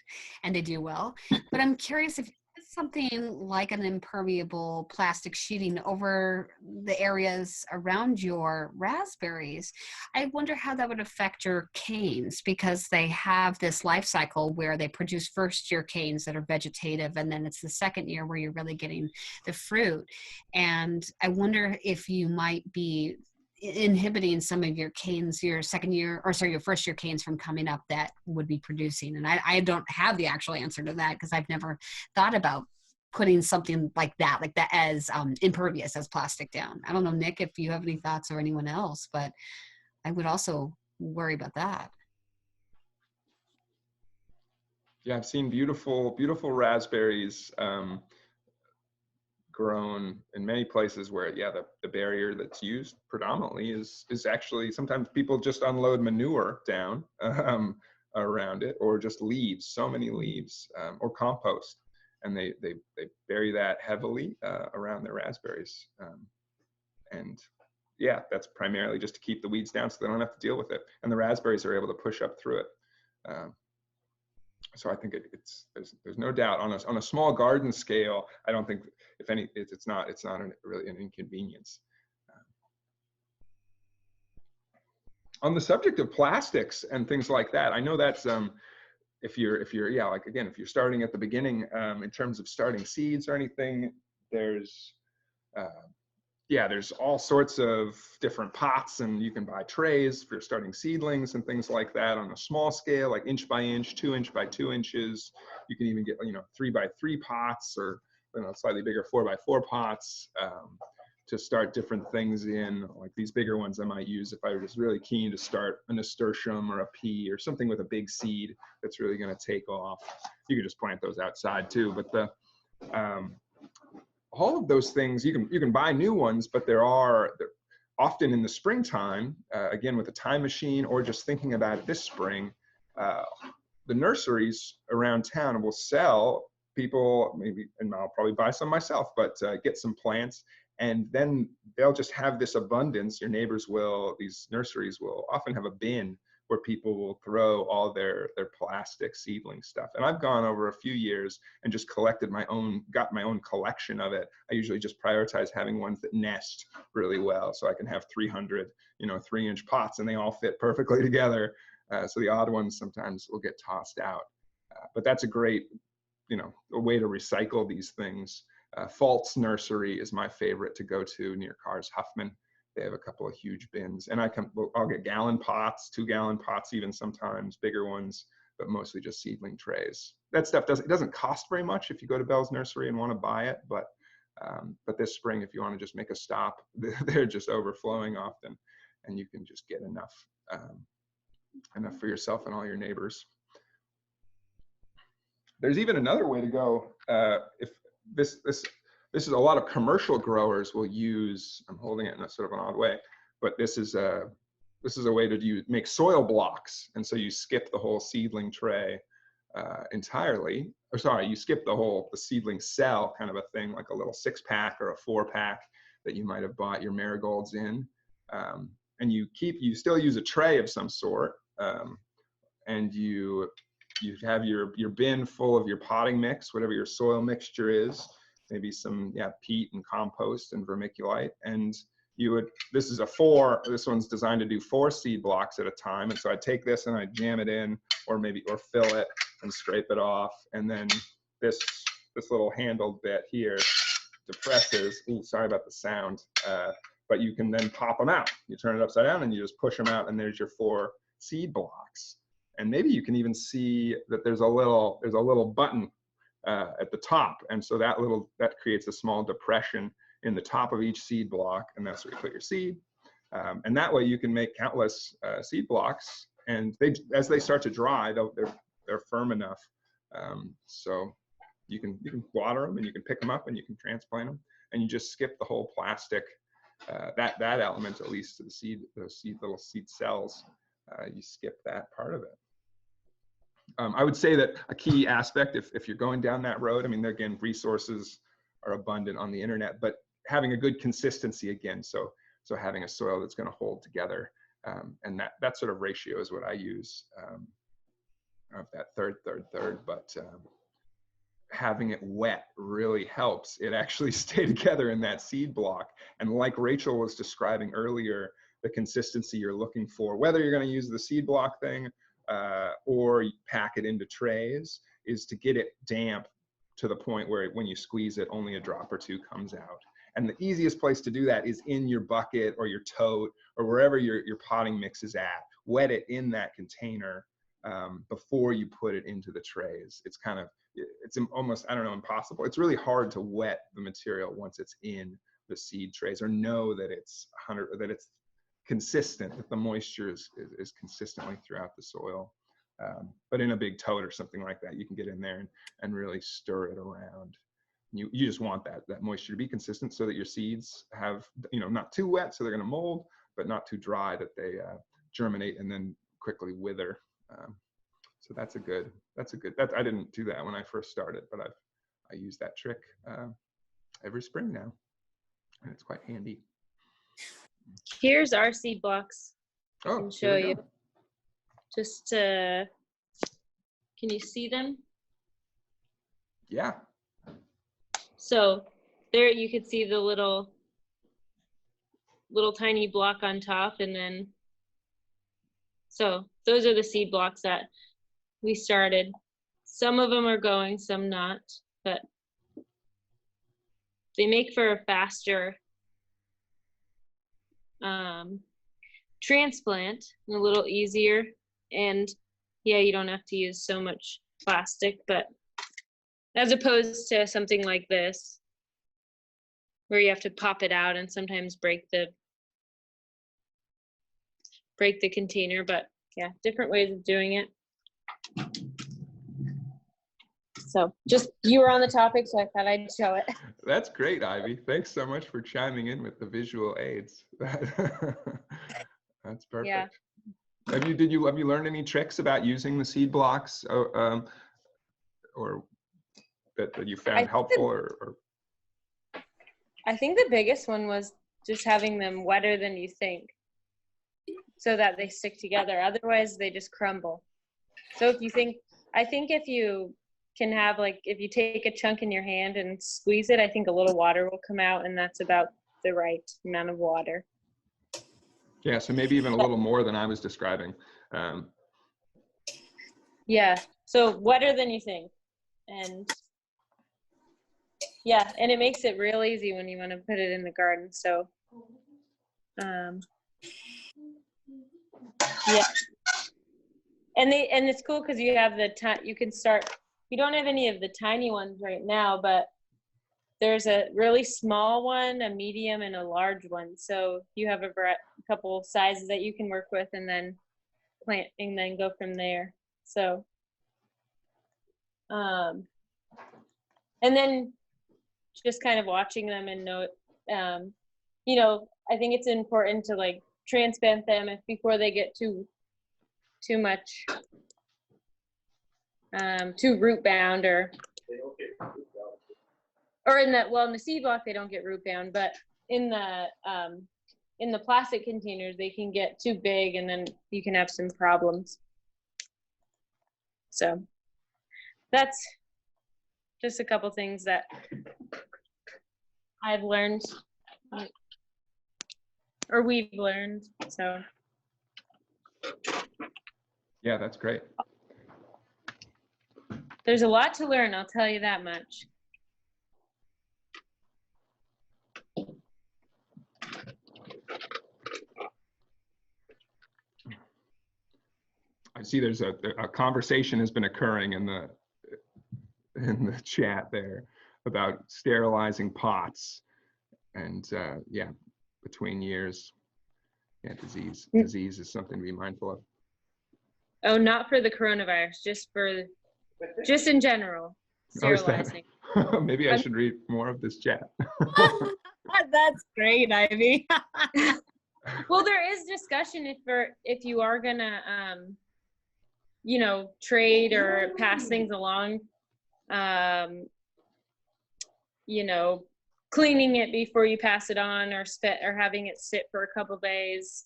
they do well. But I'm curious if something like an impermeable plastic sheeting over the areas around your raspberries, I wonder how that would affect your canes, because they have this life cycle where they produce first year canes that are vegetative, and then it's the second year where you're really getting the fruit. And I wonder if you might be inhibiting some of your canes, your first year canes from coming up that would be producing. And I don't have the actual answer to that because I've never thought about putting something like that as impervious as plastic down. I don't know, Nick, if you have any thoughts or anyone else, but I would also worry about that. Yeah, I've seen beautiful, beautiful raspberries grown in many places where, yeah, the barrier that's used predominantly is actually, sometimes people just unload manure down around it, or just leaves, so many leaves, or compost, and they bury that heavily around their raspberries. And yeah, that's primarily just to keep the weeds down so they don't have to deal with it, and the raspberries are able to push up through it. So I think there's no doubt on a small garden scale, I don't think, if any, it's not really an inconvenience. On the subject of plastics and things like that, I know that's if you're yeah, like again, if you're starting at the beginning in terms of starting seeds or anything, there's all sorts of different pots, and you can buy trays for starting seedlings and things like that on a small scale, like inch by inch, 2 inch by 2 inches. You can even get 3 by 3 pots, or slightly bigger 4 by 4 pots to start different things in. Like these bigger ones I might use if I was really keen to start a nasturtium or a pea or something with a big seed that's really going to take off. You could just plant those outside too, but all of those things, you can buy new ones, but they're often in the springtime, again, with a time machine or just thinking about it this spring, the nurseries around town will sell people, maybe, and I'll probably buy some myself, but get some plants, and then they'll just have this abundance. Your neighbors will, these nurseries will often have a bin where people will throw all their plastic seedling stuff. And I've gone over a few years and just collected got my own collection of it. I usually just prioritize having ones that nest really well, so I can have 300, 3-inch pots, and they all fit perfectly together. So the odd ones sometimes will get tossed out. But that's a great, a way to recycle these things. Falt's Nursery is my favorite to go to near Cars Huffman. They have a couple of huge bins, and I'll get gallon pots, 2-gallon pots, even sometimes bigger ones, but mostly just seedling trays. That stuff doesn't cost very much if you go to Bell's Nursery and want to buy it, but this spring, if you want to just make a stop, they're just overflowing often, and you can just get enough for yourself and all your neighbors. There's even another way to go. If this is a lot of commercial growers will use, I'm holding it in a sort of an odd way, but this is a way to make soil blocks. And so you skip the whole seedling tray entirely, or sorry, you skip the seedling cell kind of a thing, like a little 6-pack or a 4-pack that you might have bought your marigolds in. And you still use a tray of some sort, and you have your bin full of your potting mix, whatever your soil mixture is, maybe some peat and compost and vermiculite, and this one's designed to do 4 seed blocks at a time. And so I take this and I jam it in, or fill it and scrape it off, and then this little handled bit here depresses. Ooh, sorry about the sound. But you can then pop them out. You turn it upside down and you just push them out, and there's your 4 seed blocks. And maybe you can even see that there's a little button at the top, and so that creates a small depression in the top of each seed block, and that's where you put your seed. And that way you can make countless seed blocks, and as they start to dry, they're firm enough, so you can water them, and you can pick them up, and you can transplant them, and you just skip the whole plastic, that element, at least to those little seed cells. You skip that part of it. I would say that a key aspect, if you're going down that road, I mean, again, resources are abundant on the internet, but having a good consistency again, so having a soil that's going to hold together, and that sort of ratio is what I use, of that third, but having it wet really helps it actually stay together in that seed block. And like Rachel was describing earlier, the consistency you're looking for, whether you're going to use the seed block thing or pack it into trays, is to get it damp to the point where when you squeeze it, only a drop or 2 comes out. And the easiest place to do that is in your bucket or your tote or wherever your potting mix is at. Wet it in that container before you put it into the trays. It's almost, I don't know, impossible. It's really hard to wet the material once it's in the seed trays, or know that it's consistent, that the moisture is consistently throughout the soil. But in a big tote or something like that, you can get in there and really stir it around. You just want that moisture to be consistent so that your seeds have, not too wet so they're going to mold, but not too dry that they germinate and then quickly wither. So that's a good, I didn't do that when I first started, but I use that trick every spring now, and it's quite handy. Here's our seed blocks. I can show you. Just can you see them? Yeah. So there you can see the little tiny block on top, and then so those are the seed blocks that we started. Some of them are going, some not, but they make for a faster transplant, a little easier, and you don't have to use so much plastic, but as opposed to something like this where you have to pop it out and sometimes break the container. But different ways of doing it. So just, you were on the topic, so I thought I'd show it. That's great, Ivy. Thanks so much for chiming in with the visual aids. That's perfect. Yeah. Have you learned any tricks about using the seed blocks, or that you found helpful, or? I think the biggest one was just having them wetter than you think, so that they stick together. Otherwise, they just crumble. So I think if you can have, like, if you take a chunk in your hand and squeeze it, I think a little water will come out, and that's about the right amount of water. Yeah, so maybe even a little more than I was describing. Yeah, so wetter than you think. And yeah, and it makes it real easy when you want to put it in the garden. So yeah. And it's cool because you have you can start, you don't have any of the tiny ones right now, but there's a really small one, a medium, and a large one. So you have a couple sizes that you can work with, and then plant and then go from there. So, and then just kind of watching them and note, you know, I think it's important to like transplant them before they get too much, too root bound, or in the seed block they don't get root bound, but in the plastic containers they can get too big, and then you can have some problems. So that's just a couple things that I've learned, or we've learned. So Yeah, that's great. there's a lot to learn, I'll tell you that much. I see there's a conversation has been occurring in the chat there about sterilizing pots, and yeah, between years. Yeah, disease is something to be mindful of. Oh, not for the coronavirus, just in general, sterilizing. Maybe I should read more of this chat. That's great, Ivy. Well, there is discussion if you are gonna you know, trade or pass things along, you know, cleaning it before you pass it on, or having it sit for a couple days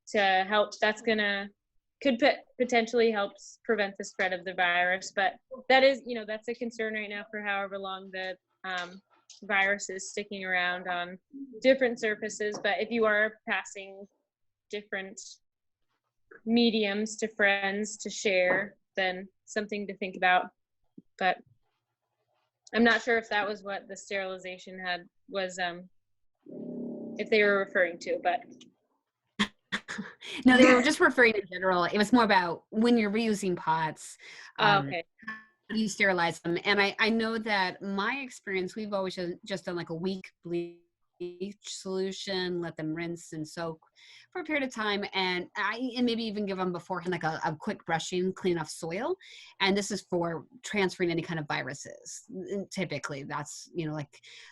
to help. Could potentially helps prevent the spread of the virus. But that is, you know, that's a concern right now for however long the virus is sticking around on different surfaces. But if you are passing different mediums to friends to share, then something to think about. But I'm not sure if that was what the sterilization was, if they were referring to, but no, they were just referring in general. It was more about when you're reusing pots. okay. How do you sterilize them? And I know that my experience, we've always just done like a week bleach solution, let them rinse and soak for a period of time, and maybe even give them beforehand like a quick brushing, clean off soil. And this is for transferring any kind of viruses. Typically that's, you know, like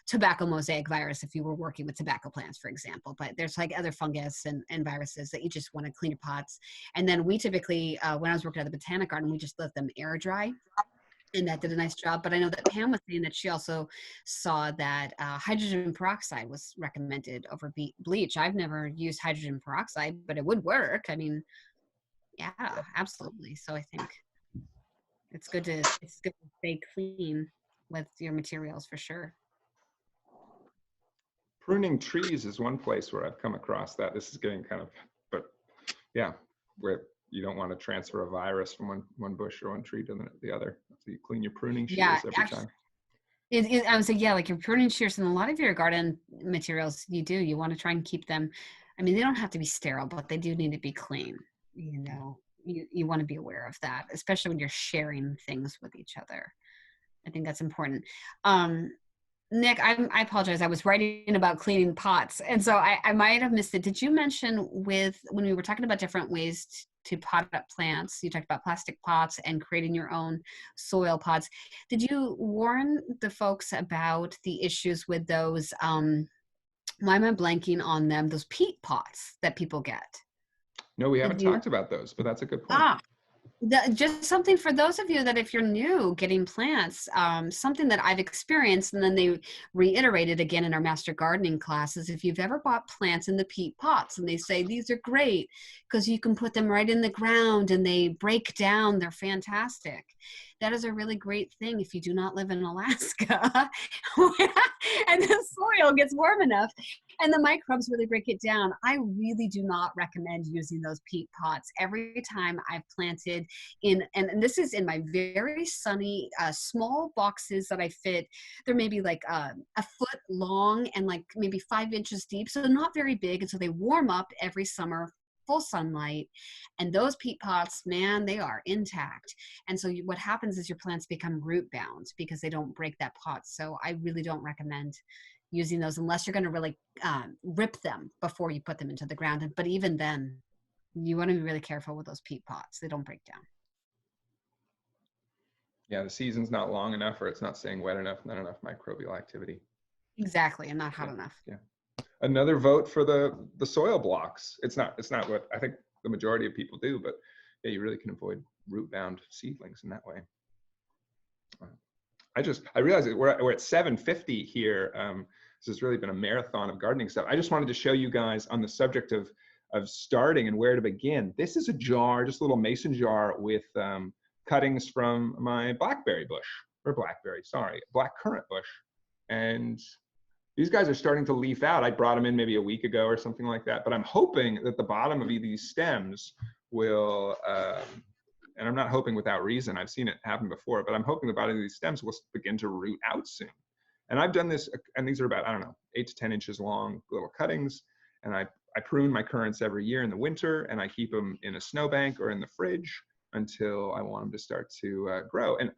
tobacco mosaic virus if you were working with tobacco plants, for example. But there's like other fungus and viruses that you just want to clean your pots. And then we typically, when I was working at the Botanic Garden, we just let them air dry, and that did a nice job. But I know that Pam was saying that she also saw that hydrogen peroxide was recommended over bleach. I've never used hydrogen peroxide, but it would work. I mean, yeah, absolutely. So I think it's good to stay clean with your materials for sure. Pruning trees is one place where I've come across that. This is getting kind of, but yeah, where you don't want to transfer a virus from one bush or one tree to the other. So you clean your pruning shears every time. I would say, yeah, like your pruning shears and a lot of your garden materials, you want to try and keep them. I mean, they don't have to be sterile, but they do need to be clean. You know, you want to be aware of that, especially when you're sharing things with each other. I think that's important. Nick, I apologize. I was writing about cleaning pots, and so I might have missed it. Did you mention when we were talking about different ways to pot up plants, you talked about plastic pots and creating your own soil pots. Did you warn the folks about the issues with those, why am I blanking on them, those peat pots that people get? No, we haven't Did you- talked about those, but that's a good point. Just something for those of you that if you're new getting plants, something that I've experienced, and then they reiterated again in our master gardening classes, if you've ever bought plants in the peat pots and they say these are great because you can put them right in the ground and they break down, they're fantastic. That is a really great thing if you do not live in Alaska and the soil gets warm enough and the microbes really break it down. I really do not recommend using those peat pots. Every time I've planted in, and this is in my very sunny, small boxes that I fit, they're maybe like a foot long and like maybe 5 inches deep, so not very big. And so they warm up every summer, full sunlight, and those peat pots, man, they are intact. And so what happens is your plants become root bound because they don't break that pot. So I really don't recommend using those unless you're going to really rip them before you put them into the ground. But even then, you want to be really careful with those peat pots. They don't break down. Yeah, the season's not long enough, or it's not staying wet enough, not enough microbial activity. Exactly, and not hot enough. Yeah. Another vote for the soil blocks. It's not what I think the majority of people do, but yeah, you really can avoid root bound seedlings in that way. I realized that we're at 7:50 here. This has really been a marathon of gardening stuff. I just wanted to show you guys on the subject of starting and where to begin. This is a jar, just a little mason jar with cuttings from my blackberry bush, or blackcurrant bush. And these guys are starting to leaf out. I brought them in maybe a week ago or something like that, but I'm hoping that the bottom of these stems will, and I'm not hoping without reason, I've seen it happen before, but I'm hoping the bottom of these stems will begin to root out soon. And I've done this, and these are about, I don't know, 8 to 10 inches long little cuttings. And I prune my currants every year in the winter, and I keep them in a snowbank or in the fridge until I want them to start to grow. And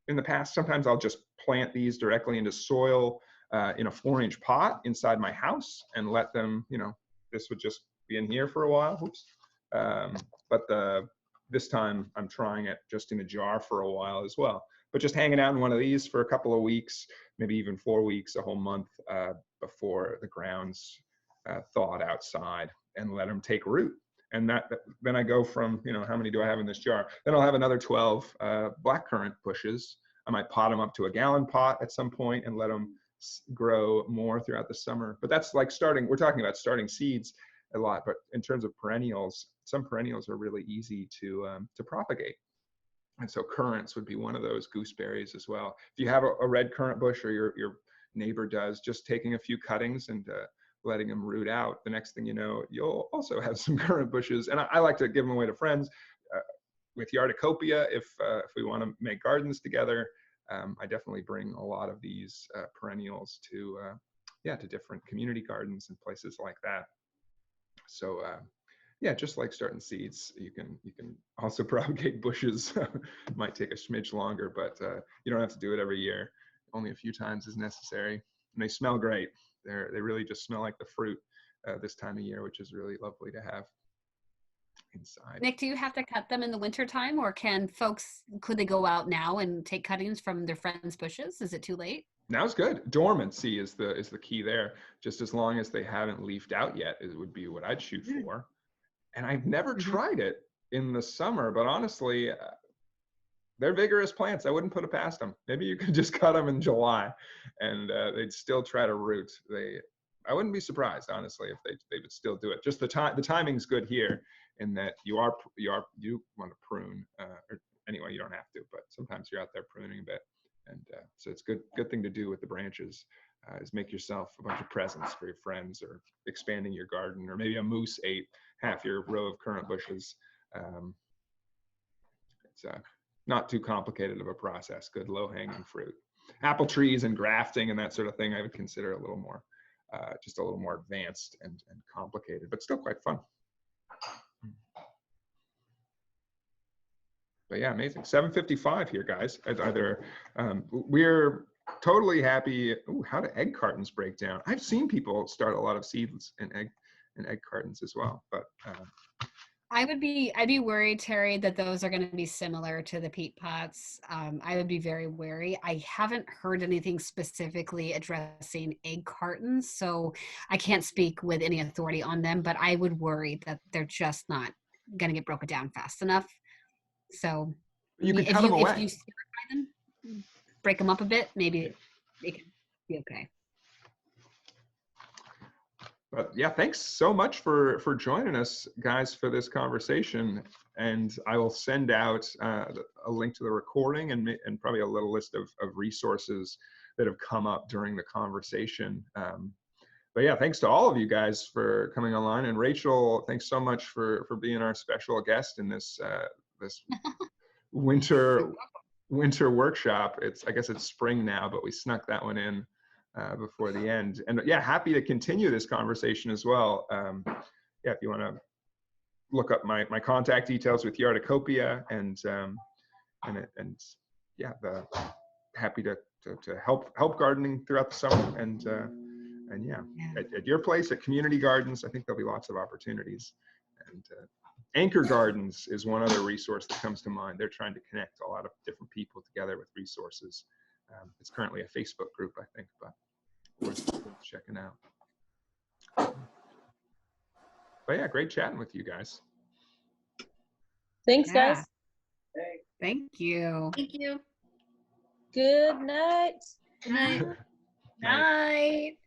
in the past, sometimes I'll just plant these directly into soil in a 4-inch pot inside my house and let them, this would just be in here for a while. Oops. But this time I'm trying it just in a jar for a while as well. But just hanging out in one of these for a couple of weeks, maybe even 4 weeks, a whole month before the ground's thawed outside, and let them take root. And then I go from, how many do I have in this jar? Then I'll have another 12 blackcurrant bushes. I might pot them up to a gallon pot at some point and let them grow more throughout the summer. But that's like we're talking about starting seeds a lot, but in terms of perennials, some perennials are really easy to propagate. And so currants would be one of those, gooseberries as well. If you have a red currant bush, or your neighbor does, just taking a few cuttings and letting them root out, the next thing you know, you'll also have some currant bushes. And I like to give them away to friends with Yarducopia if we want to make gardens together. I definitely bring a lot of these perennials to different community gardens and places like that. So yeah, just like starting seeds, you can also propagate bushes. Might take a smidge longer, but you don't have to do it every year. Only a few times is necessary. And they smell great. They really just smell like the fruit this time of year, which is really lovely to have inside. Nick, do you have to cut them in the winter time, or could they go out now and take cuttings from their friends' bushes? Is it too late? Now's good. Dormancy is the key there. Just as long as they haven't leafed out yet, it would be what I'd shoot for. And I've never tried it in the summer, but honestly, they're vigorous plants. I wouldn't put it past them. Maybe you could just cut them in July and they'd still try to root. I wouldn't be surprised, honestly, if they would still do it. Just the timing's good here in that you want to prune, or anyway, you don't have to, but sometimes you're out there pruning a bit. And so it's good thing to do with the branches is make yourself a bunch of presents for your friends, or expanding your garden, or maybe a moose ate half your row of currant bushes. It's not too complicated of a process. Good low-hanging fruit. Apple trees and grafting and that sort of thing, I would consider a little more, just a little more advanced and complicated, but still quite fun. But yeah, amazing. 7:55 here, guys. We're totally happy. Ooh, how do egg cartons break down? I've seen people start a lot of seeds in egg cartons as well, but I'd be worried, Terry, that those are going to be similar to the peat pots. I would be very wary. I haven't heard anything specifically addressing egg cartons, so I can't speak with any authority on them, but I would worry that they're just not going to get broken down fast enough. So you could cut them away. If you stir-fry them, break them up a bit, maybe they can be okay. But yeah, thanks so much for joining us, guys, for this conversation. And I will send out a link to the recording and probably a little list of resources that have come up during the conversation. But yeah, thanks to all of you guys for coming online. And Rachel, thanks so much for being our special guest in this this winter workshop. I guess it's spring now, but we snuck that one in before the end. And yeah, happy to continue this conversation as well. Yeah, if you want to look up my contact details with Yarducopia and yeah, happy to help gardening throughout the summer and yeah, at your place at community gardens, I think there'll be lots of opportunities. And Anchor Gardens is one other resource that comes to mind. They're trying to connect a lot of different people together with resources. It's currently a Facebook group, I think, but worth checking out. But yeah, great chatting with you guys. Thanks, guys. Thank you. Thank you. Good night. Good night. Night.